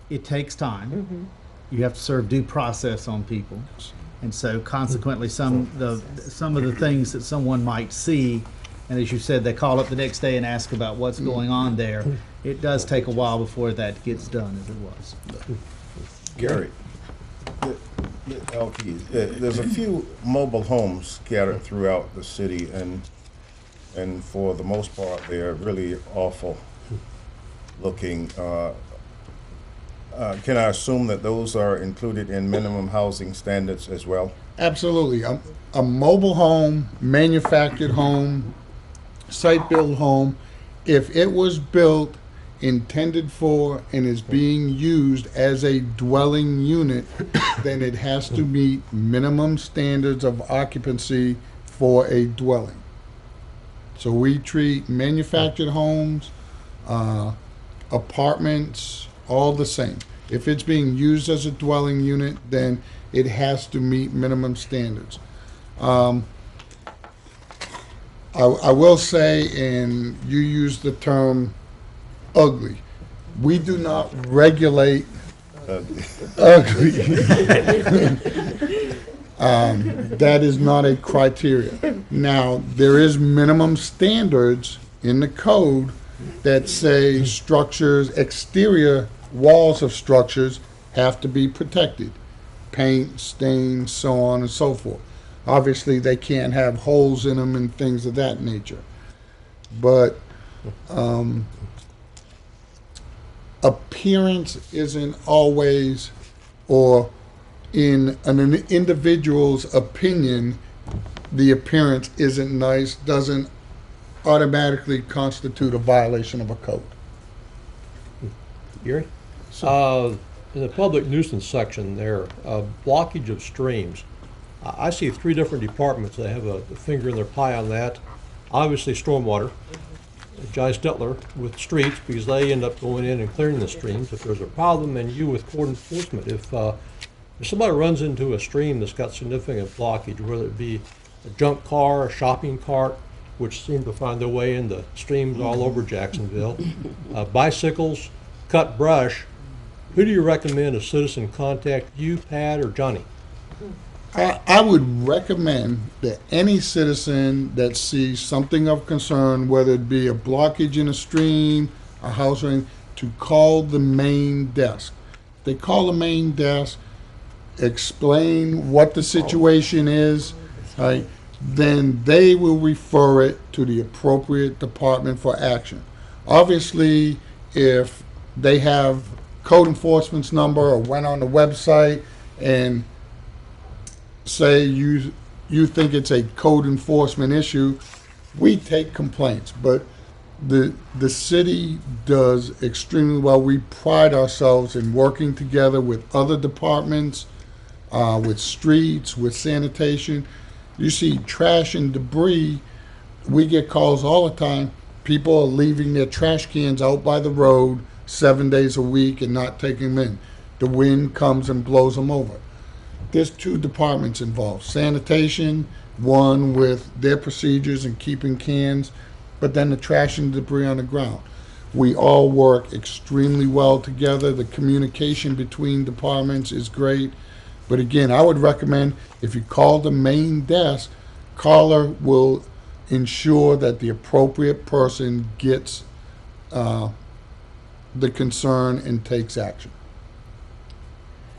it takes time. You have to serve due process on people. And so consequently, some of the things that someone might see, and as you said, they call up the next day and ask about what's going on there, it does take a while before that gets done, as it was. Gary, there's a few mobile homes scattered throughout the city, and for the most part, they're really awful looking. Can I assume that those are included in minimum housing standards as well? Absolutely. A mobile home, manufactured home, site-built home, if it was built, intended for, and is being used as a dwelling unit, then it has to meet minimum standards of occupancy for a dwelling. So we treat manufactured homes, apartments, all the same. If it's being used as a dwelling unit, then it has to meet minimum standards. I will say, and you use the term ugly, we do not regulate ugly. That is not a criteria. Now, there is minimum standards in the code that say structures, exterior walls of structures have to be protected. Paint, stains, so on and so forth. Obviously, they can't have holes in them and things of that nature. But appearance isn't always, or in an individual's opinion, the appearance isn't nice, doesn't automatically constitute a violation of a code. Gary? In the public nuisance section there, blockage of streams. I see three different departments that have a finger in their pie on that. Obviously, stormwater, Jai Stetler with streets, because they end up going in and clearing the streams if there's a problem, and you with court enforcement. If somebody runs into a stream that's got significant blockage, whether it be a junk car, a shopping cart, which seem to find their way into streams all over Jacksonville, bicycles, cut brush, who do you recommend a citizen contact, you, Pat, or Johnny? I would recommend that any citizen that sees something of concern, whether it be a blockage in a stream, a house, or anything, to call the main desk. They call the main desk, explain what the situation is, right? Then they will refer it to the appropriate department for action. Obviously, if they have code enforcement's number or went on the website and say you think it's a code enforcement issue, we take complaints. But the city does extremely well. We pride ourselves in working together with other departments, with streets, with sanitation. You see trash and debris, we get calls all the time. People are leaving their trash cans out by the road 7 days a week and not taking them in. The wind comes and blows them over. There's two departments involved. Sanitation, one with their procedures and keeping cans, but then the trash and debris on the ground. We all work extremely well together. The communication between departments is great. But again, I would recommend if you call the main desk, caller will ensure that the appropriate person gets the concern and takes action.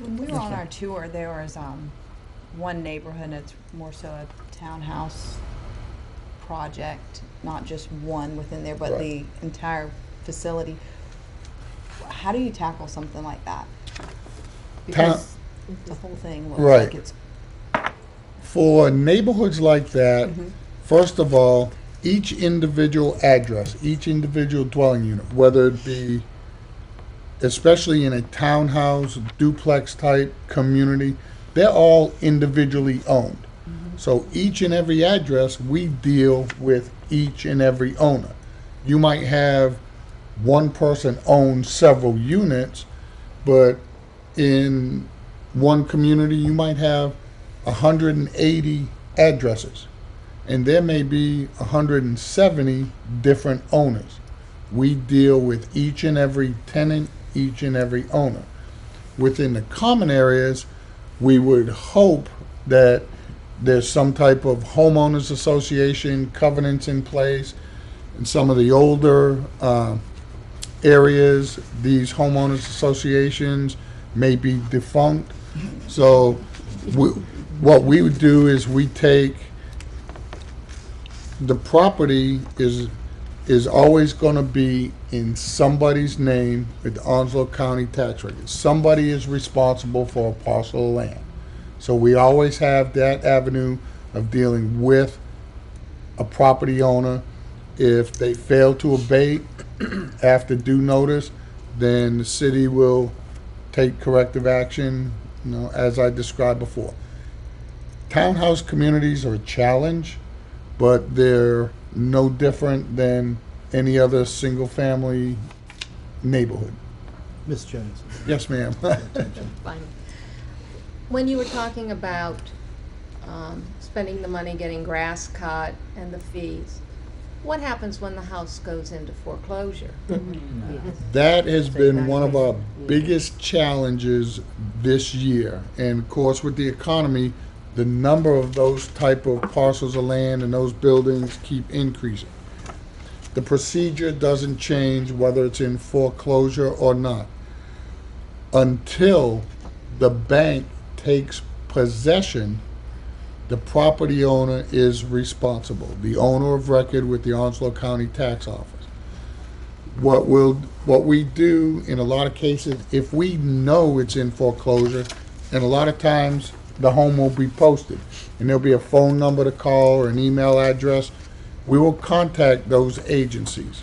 When we were on our tour, there was one neighborhood that's more so a townhouse project, not just one within there, but Right. the entire facility. How do you tackle something like that? Ta- Because the whole thing looks Right. like it's For neighborhoods like that, Mhm. first of all, each individual address, each individual dwelling unit, whether it be, especially in a townhouse, duplex type community, they're all individually owned. So each and every address, we deal with each and every owner. You might have one person own several units, but in one community, you might have 180 addresses, and there may be 170 different owners. We deal with each and every tenant, each and every owner. Within the common areas, we would hope that there's some type of homeowners association covenants in place. In some of the older areas, these homeowners associations may be defunct. So what we would do is we take the property is always going to be in somebody's name with the Onslow County tax record. Somebody is responsible for a parcel of land. So we always have that avenue of dealing with a property owner. If they fail to abate after due notice, then the city will take corrective action, as I described before. Townhouse communities are a challenge, but they're no different than any other single-family neighborhood. Ms. Jones. Yes, ma'am. Fine. When you were talking about spending the money getting grass cut and the fees, what happens when the house goes into foreclosure? That has been one of our biggest challenges this year. And of course, with the economy, the number of those type of parcels of land and those buildings keep increasing. The procedure doesn't change whether it's in foreclosure or not until the bank takes possession. The property owner is responsible, the owner of record with the Onslow County Tax Office. What we do in a lot of cases, if we know it's in foreclosure, and a lot of times the home will be posted, and there'll be a phone number to call or an email address, we will contact those agencies.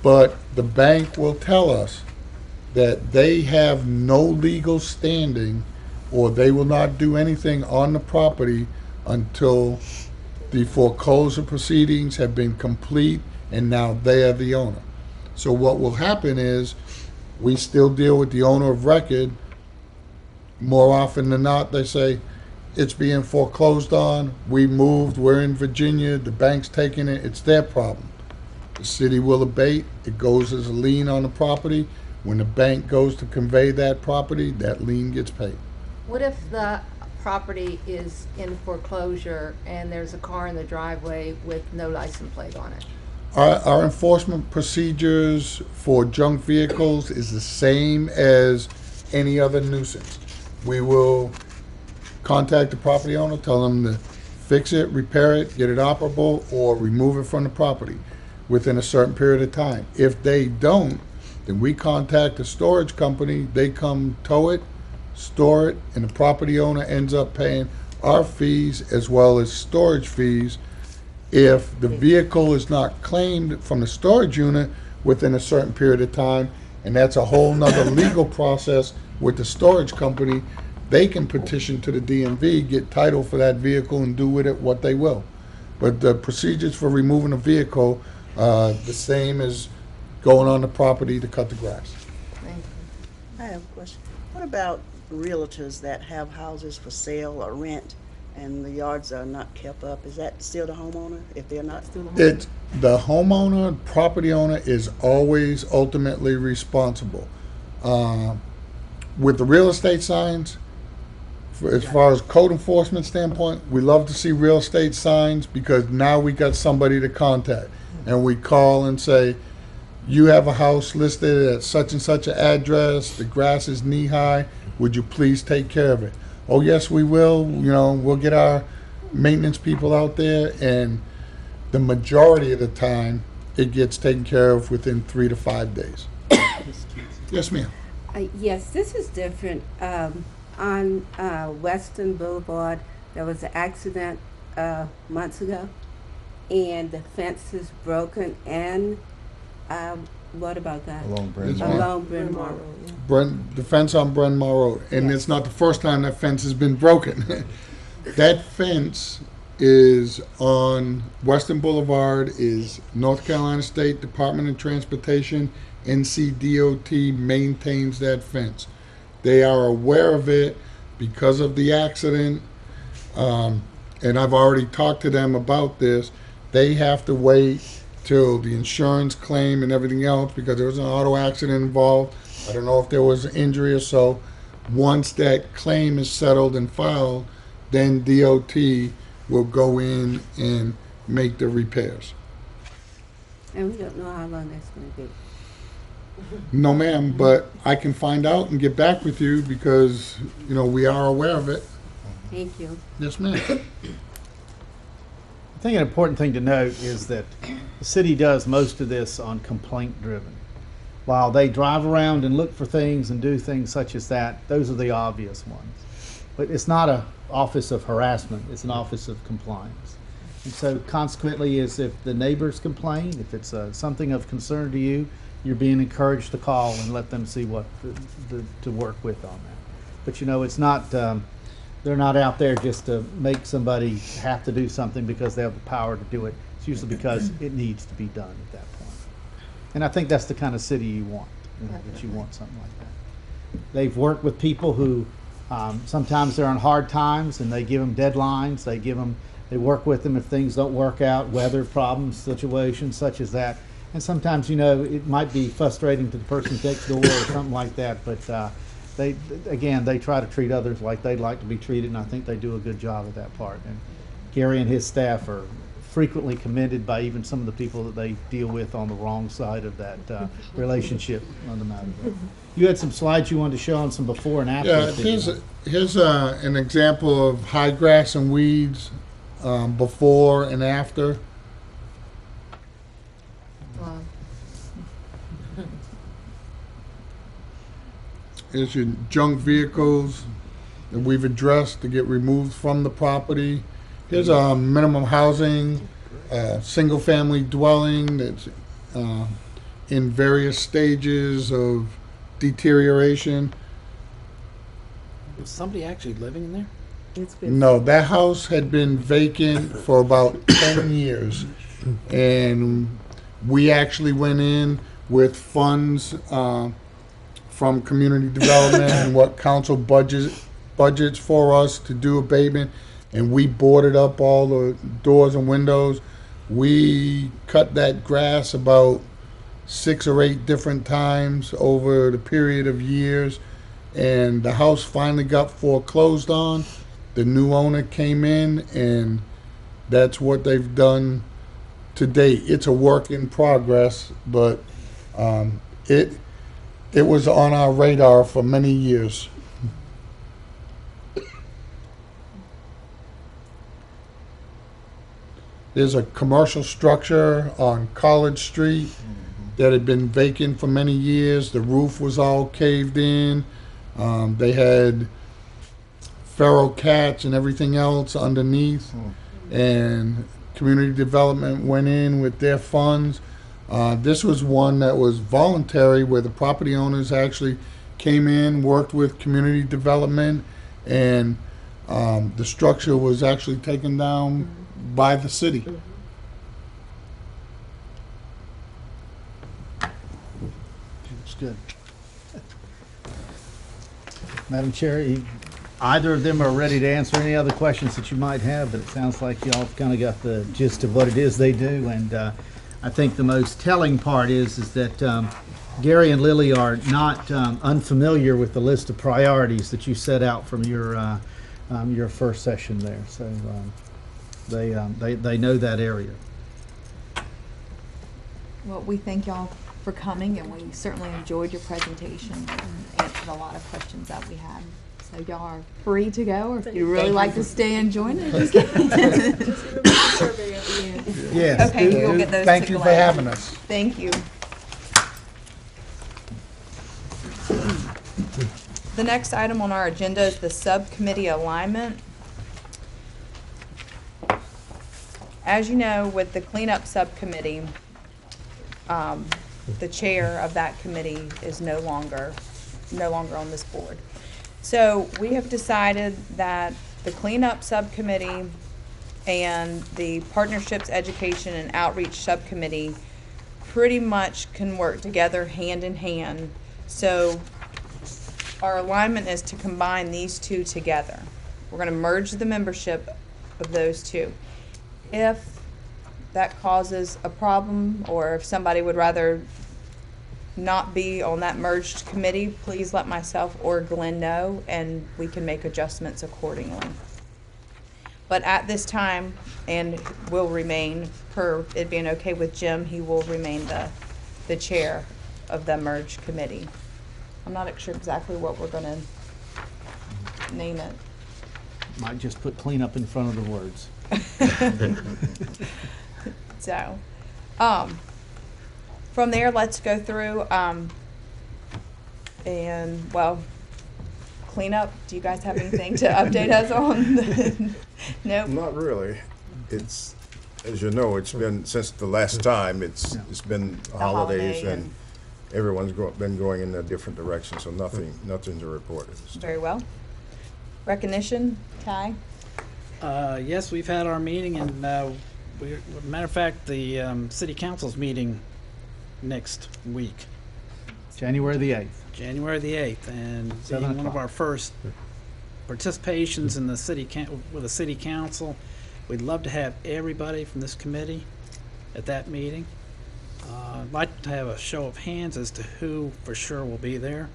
But the bank will tell us that they have no legal standing, or they will not do anything on the property until the foreclosure proceedings have been complete and now they are the owner. So what will happen is we still deal with the owner of record. More often than not, they say, it's being foreclosed on, we moved, we're in Virginia, the bank's taking it, it's their problem. The city will abate, it goes as a lien on the property. When the bank goes to convey that property, that lien gets paid. What if the property is in foreclosure and there's a car in the driveway with no license plate on it? Our enforcement procedures for junk vehicles is the same as any other nuisance. We will contact the property owner, tell them to fix it, repair it, get it operable, or remove it from the property within a certain period of time. If they don't, then we contact the storage company, they come tow it, store it, and the property owner ends up paying our fees as well as storage fees if the vehicle is not claimed from the storage unit within a certain period of time. And that's a whole nother legal process with the storage company. They can petition to the DMV, get title for that vehicle, and do with it what they will. But the procedures for removing a vehicle, the same as going on the property to cut the grass. Thank you. I have a question. What about realtors that have houses for sale or rent and the yards are not kept up? Is that still the homeowner if they're not still the homeowner? It's the homeowner, property owner is always ultimately responsible. With the real estate signs, as far as code enforcement standpoint, we love to see real estate signs because now we got somebody to contact. And we call and say, you have a house listed at such and such an address, the grass is knee high, would you please take care of it? Oh yes, we will. We'll get our maintenance people out there, and the majority of the time it gets taken care of within 3 to 5 days. Yes, ma'am. Yes, this is different. On Western Boulevard, there was an accident months ago, and the fence is broken. And what about that? Along Bryn Along Bryn Mawr Road. The fence on Bryn Mawr Road, and it's not the first time that fence has been broken. That fence is on Western Boulevard, is North Carolina State Department of Transportation, NCDOT maintains that fence. They are aware of it because of the accident, and I've already talked to them about this. They have to wait till the insurance claim and everything else because there was an auto accident involved. I don't know if there was an injury or so. Once that claim is settled and filed, then DOT will go in and make the repairs. And we don't know how long that's going to be. No, ma'am, but I can find out and get back with you because, you know, we are aware of it. Thank you. Yes, ma'am. I think an important thing to note is that the city does most of this on complaint driven. While they drive around and look for things and do things such as that, those are the obvious ones. But it's not an office of harassment, it's an office of compliance. And so consequently is if the neighbors complain, if it's something of concern to you, you're being encouraged to call and let them see what to work with on that. But you know, it's not, they're not out there just to make somebody have to do something because they have the power to do it. It's usually because it needs to be done at that point. And I think that's the kind of city you want, that you want something like that. They've worked with people who sometimes they're on hard times and they give them deadlines, they work with them if things don't work out, weather problems, situations such as that. And sometimes, you know, it might be frustrating to the person next door or something like that, but they try to treat others like they'd like to be treated, and I think they do a good job of that part. And Gary and his staff are frequently commended by even some of the people that they deal with on the wrong side of that relationship on the matter. You had some slides you wanted to show on some before and after. Yeah, here's an example of high grass and weeds before and after. Here's your junk vehicles that we've addressed to get removed from the property. Here's a minimum housing, single family dwelling that's in various stages of deterioration. Was somebody actually living in there? No, that house had been vacant for about 10 years. And we actually went in with funds from community development and what council budgets for us to do abatement. And we boarded up all the doors and windows. We cut that grass about 6 or 8 different times over the period of years. And the house finally got foreclosed on. The new owner came in, and that's what they've done to date. It's a work in progress, but it was on our radar for many years. There's a commercial structure on College Street that had been vacant for many years. The roof was all caved in. They had feral cats and everything else underneath, and community development went in with their funds. This was one that was voluntary, where the property owners actually came in, worked with community development, and the structure was actually taken down by the city. It's good. Madam Chair, either of them are ready to answer any other questions that you might have, but it sounds like y'all kind of got the gist of what it is they do. And I think the most telling part is that Gary and Lily are not unfamiliar with the list of priorities that you set out from your first session there. So they know that area. Well, we thank y'all for coming, and we certainly enjoyed your presentation and answered a lot of questions that we had. So y'all are free to go, or if you really like to stay and join us, you can. Yes. Okay, you'll get those to Thank you for Glenn. having us. Thank you. The next item on our agenda is the subcommittee alignment. As you know, with the cleanup subcommittee, the chair of that committee is no longer on this board. So we have decided that the cleanup subcommittee and the partnerships, education, and outreach subcommittee pretty much can work together hand in hand. So our alignment is to combine these two together. We're going to merge the membership of those two. If that causes a problem, or if somebody would rather not be on that merged committee, please let myself or Glenn know, and we can make adjustments accordingly. But at this time, and will remain, per it being okay with Jim, he will remain the chair of the merged committee. I'm not sure exactly what we're gonna name it. Might just put cleanup in front of the words. So, from there, let's go through, and, well, cleanup. Do you guys have anything to update us on? Nope. Not really. It's, as you know, it's been, since the last time, it's been The holidays holiday and everyone's been going in a different direction, so nothing to report. Very well. Recognition, Ty? Yes, we've had our meeting, and matter of fact, the city council's meeting next week, January the 8th. January the 8th, and 7 being one of o'clock. our first participations in the with the city council, we'd love to have everybody from this committee at that meeting. I'd like to have a show of hands as to who for sure will be there.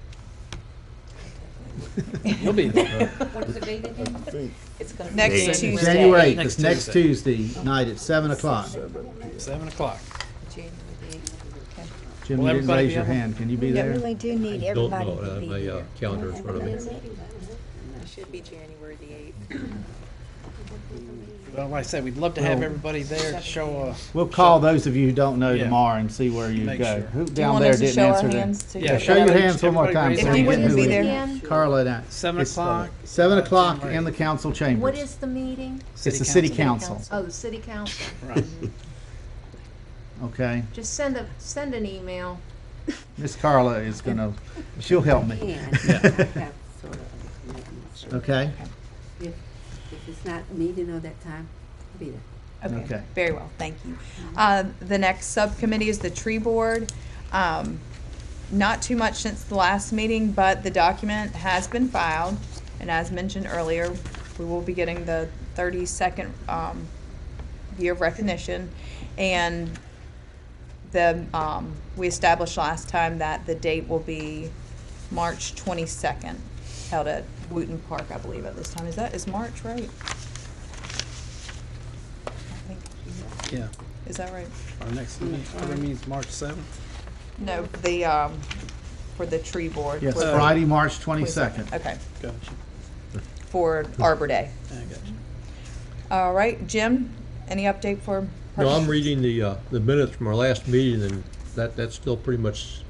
You'll be there. What is the date again? I think It's gonna be Next January Tuesday. January 8th, Next it's next Tuesday night at 7 o'clock. 7 o'clock. January the 8th. Jim, Will you didn't everybody raise be your able- hand. Can you be We there? really do need Don't everybody know, to I have be my there. calendar in front of me. It should be January the 8th. Well, like I said, we'd love to have everybody there to show We'll call those of you who don't know Yeah. tomorrow and see where you Make go. sure. Who Do you down want there us to didn't show our answer that? hands? to Yeah, get Show that? your hands one more Everybody time. raise so their we hand. get If you who would it be is. there. Carla, that. 7 it's o'clock. 7 o'clock January in the council chambers. What is the meeting? It's the city council. Oh, the city council. Right. Okay. Just send an email. Miss Carla is gonna, she'll help me. And I have sort of a recommendation. Okay? If it's not meeting at that time, I'll be there. Okay, Okay. very well, thank you. The next subcommittee is the tree board. Not too much since the last meeting, but the document has been filed. And as mentioned earlier, we will be getting the 32nd year of recognition. And we established last time that the date will be March 22nd, held at Wooten Park, I believe, at this time. Is March right? I think, Yeah, is that right? our next meeting, other meeting's March 7th. No, for the tree board. Yes, for the Friday, March 22nd. Okay, Gotcha. for Arbor Day. I got you. All right, Jim, any update for? No, I'm reading the minutes from our last meeting, and that still pretty much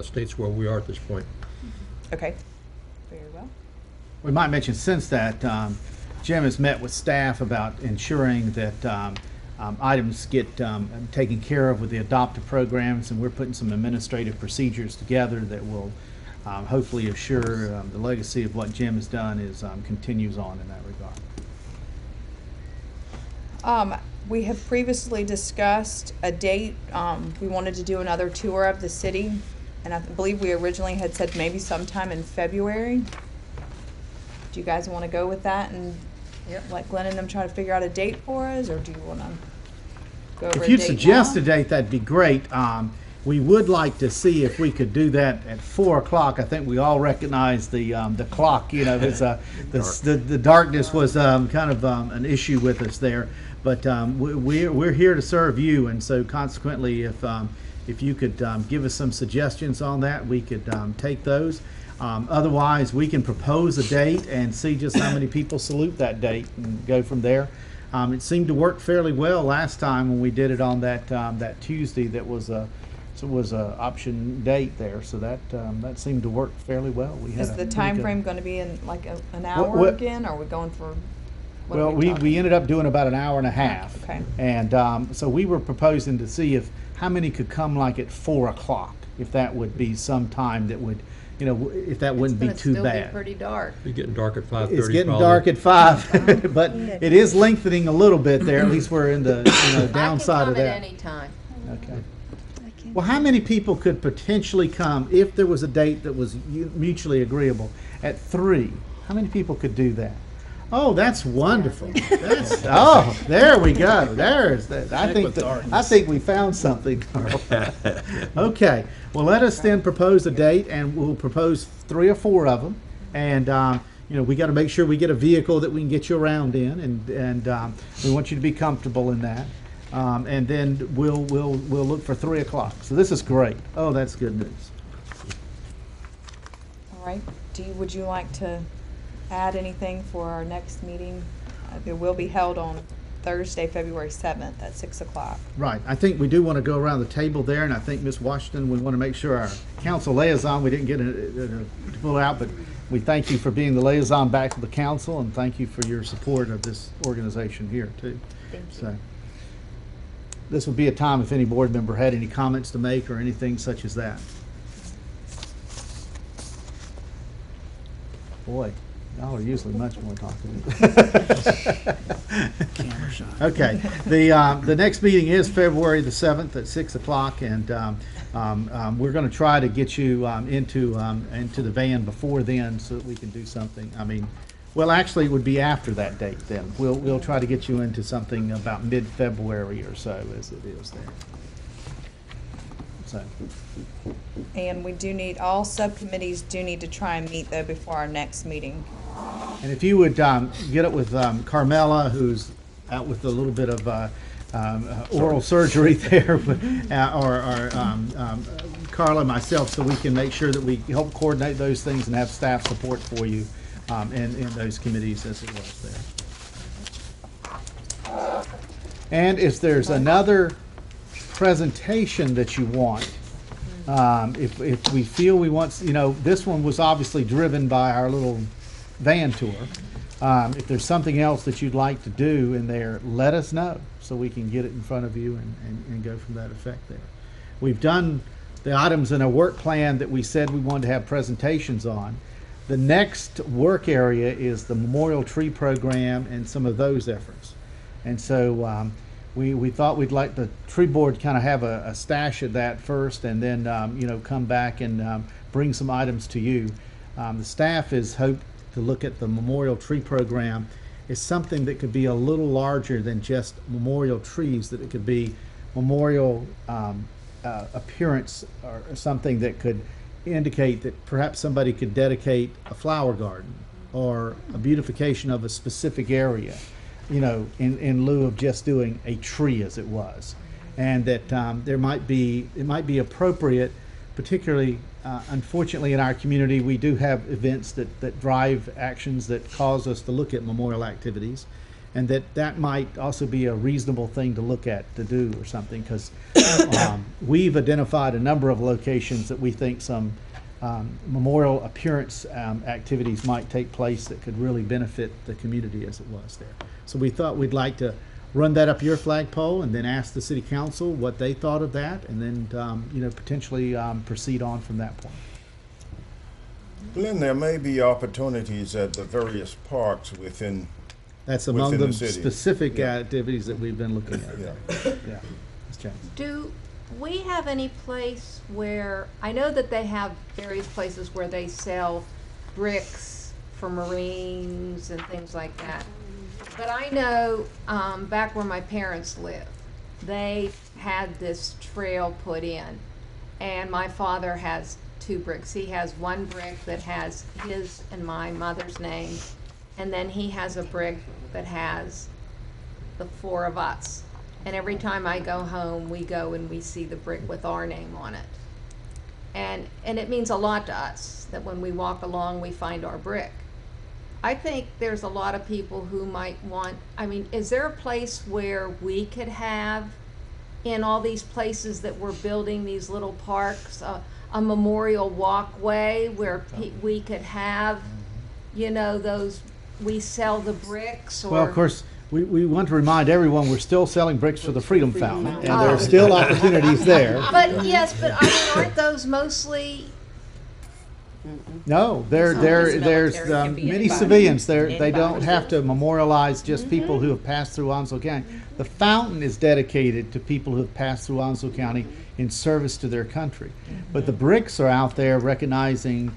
states where we are at this point. Okay, very well. We might mention since that, Jim has met with staff about ensuring that items get taken care of with the adoptive programs, and we're putting some administrative procedures together that will hopefully assure the legacy of what Jim has done continues on in that regard. We have previously discussed a date. We wanted to do another tour of the city, and I believe we originally had said maybe sometime in February. Do you guys want to go with that and let Glenn and them try to figure out a date for us, or do you want to go over a If you'd date suggest now? a date, that'd be great. We would like to see if we could do that at 4 o'clock. I think we all recognize the clock, you know, the darkness was kind of an issue with us there. But we're here to serve you, and so consequently, if you could give us some suggestions on that, we could take those. Otherwise, we can propose a date and see just how many people salute that date and go from there. It seemed to work fairly well last time when we did it on that Tuesday. That was a option date there, so that seemed to work fairly well. We had Is a the pretty time good- frame going to be in like an hour what- again, or are we going for? What Well, are we talking? ended up doing about an hour and a half. Okay. And so we were proposing to see how many could come like at 4 o'clock, if that would be some time that would, if that wouldn't be too It's gonna still be bad. pretty dark. It's getting dark at 5:30. It's getting probably. dark at 5, but it is lengthening a little bit there. At least we're in the downside of I can that. come at any time. Okay. Well, how many people could potentially come if there was a date that was mutually agreeable at 3? How many people could do that? Oh, that's wonderful. There we go. There's that. I think we found something, Carl. Okay. Well, let us then propose a date, and we'll propose 3 or 4 of them. And we got to make sure we get a vehicle that we can get you around in, and we want you to be comfortable in that. And then we'll look for 3 o'clock. So this is great. Oh, that's good news. All right. Would you like to add anything for our next meeting? It will be held on Thursday, February 7th at 6 o'clock. Right. I think we do want to go around the table there, and I think Ms. Washington, we want to make sure our council liaison, we didn't get to pull out, but we thank you for being the liaison back to the council, and thank you for your support of this organization here, too. Thank you. So, this would be a time if any board member had any comments to make or anything such as that. Boy, y'all are usually much more talkative. Okay, the next meeting is February the 7th at 6 o'clock, and we're going to try to get you into the van before then so that we can do something. Well, actually, it would be after that date then. We'll try to get you into something about mid-February or so, as it is there. So, And we do need, all subcommittees do need to try and meet though before our next meeting. and if you would get it with Carmela, who's out with a little bit of oral surgery there, or Carla, myself, so we can make sure that we help coordinate those things and have staff support for you in those committees as it was there. And if there's another presentation that you want, if we feel we want, this one was obviously driven by our little van tour. If there's something else that you'd like to do in there, let us know so we can get it in front of you and go from that effect there. We've done the items in a work plan that we said we wanted to have presentations on. The next work area is the Memorial Tree Program and some of those efforts. And so we thought we'd like the tree board kind of have a stash of that first, and then come back and bring some items to you. The staff has hoped to look at the Memorial Tree Program as something that could be a little larger than just memorial trees, that it could be memorial appearance or something that could indicate that perhaps somebody could dedicate a flower garden or a beautification of a specific area, in lieu of just doing a tree as it was. And that it might be appropriate, particularly, unfortunately in our community, we do have events that drive actions that cause us to look at memorial activities, and that might also be a reasonable thing to look at to do or something, because we've identified a number of locations that we think some memorial appearance activities might take place that could really benefit the community as it was there. So we thought we'd like to run that up your flagpole and then ask the city council what they thought of that, and then potentially proceed on from that point. Glenn, there may be opportunities at the various parks within That's among within the the city. specific Yeah. activities that we've been looking at. Yeah. Yeah. Ms. Jones. Do we have any place where, I know that they have various places where they sell bricks for Marines and things like that. But I know back where my parents lived, they had this trail put in, and my father has 2 bricks. He has one brick that has his and my mother's name, and then he has a brick that has the 4 of us. And every time I go home, we go and we see the brick with our name on it. And it means a lot to us that when we walk along, we find our brick. I think there's a lot of people who might want, I mean, is there a place where we could have, in all these places that we're building, these little parks, a memorial walkway where we could have, you know, those, we sell the bricks or? Well, of course, we want to remind everyone we're still selling bricks for the Freedom Fountain, and there are still opportunities there. But yes, but I mean, aren't those mostly? No, there's many civilians. They don't have to memorialize just people who have passed through Onslow County. The fountain is dedicated to people who have passed through Onslow County in service to their country. But the bricks are out there recognizing,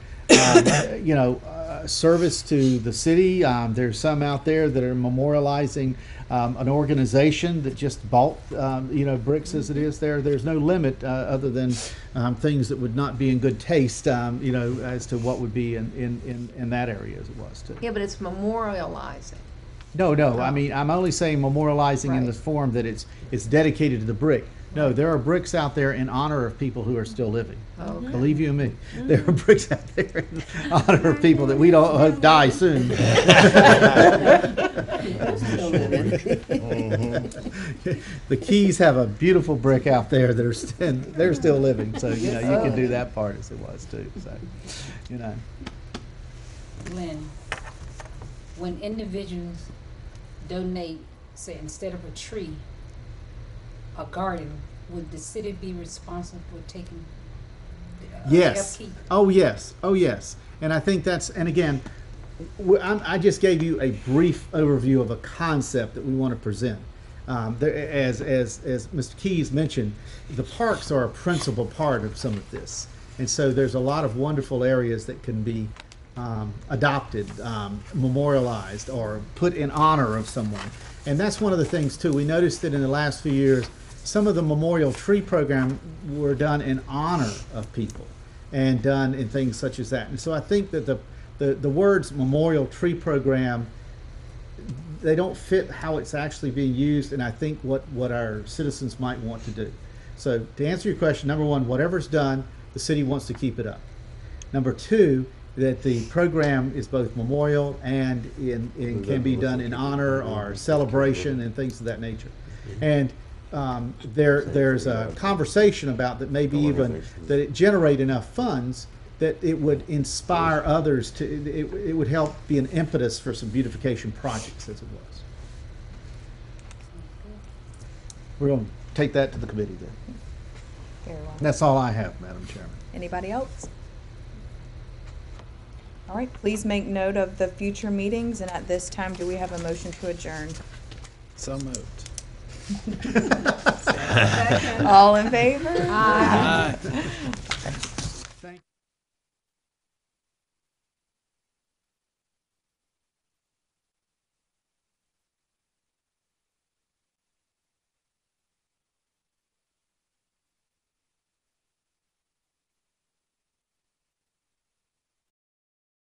service to the city. There's some out there that are memorializing an organization that just bought, bricks as it is there. There's no limit other than things that would not be in good taste, as to what would be in that area as it was too. Yeah, but it's memorializing. No, I mean, I'm only saying memorializing in the form that it's dedicated to the brick. No, there are bricks out there in honor of people who are still living. Okay. Believe you me, there are bricks out there in honor of people that we don't hope die soon. The Keys have a beautiful brick out there that are they're still living, so you can do that part as it was too. So, Glenn, when individuals donate, say instead of a tree, a garden, would the city be responsible for taking yes. upkeep? Oh yes. And I think and again, I just gave you a brief overview of a concept that we want to present. As Mr. Keys mentioned, the parks are a principal part of some of this, and so there's a lot of wonderful areas that can be adopted, memorialized, or put in honor of someone. And that's one of the things too. We noticed that in the last few years, some of the memorial tree program were done in honor of people and done in things such as that. And so I think that the words memorial tree program, they don't fit how it's actually being used, and I think what our citizens might want to do. So to answer your question, number one, whatever's done, the city wants to keep it up. Number two, that the program is both memorial and can be done in honor or celebration and things of that nature. And there's a conversation about that maybe even that it generate enough funds that it would inspire others to, it would help be an impetus for some beautification projects as it was. We're going to take that to the committee then. Very well. That's all I have, Madam Chairman. Anybody else? All right, please make note of the future meetings, and at this time, do we have a motion to adjourn? So moved. All in favor? Aye.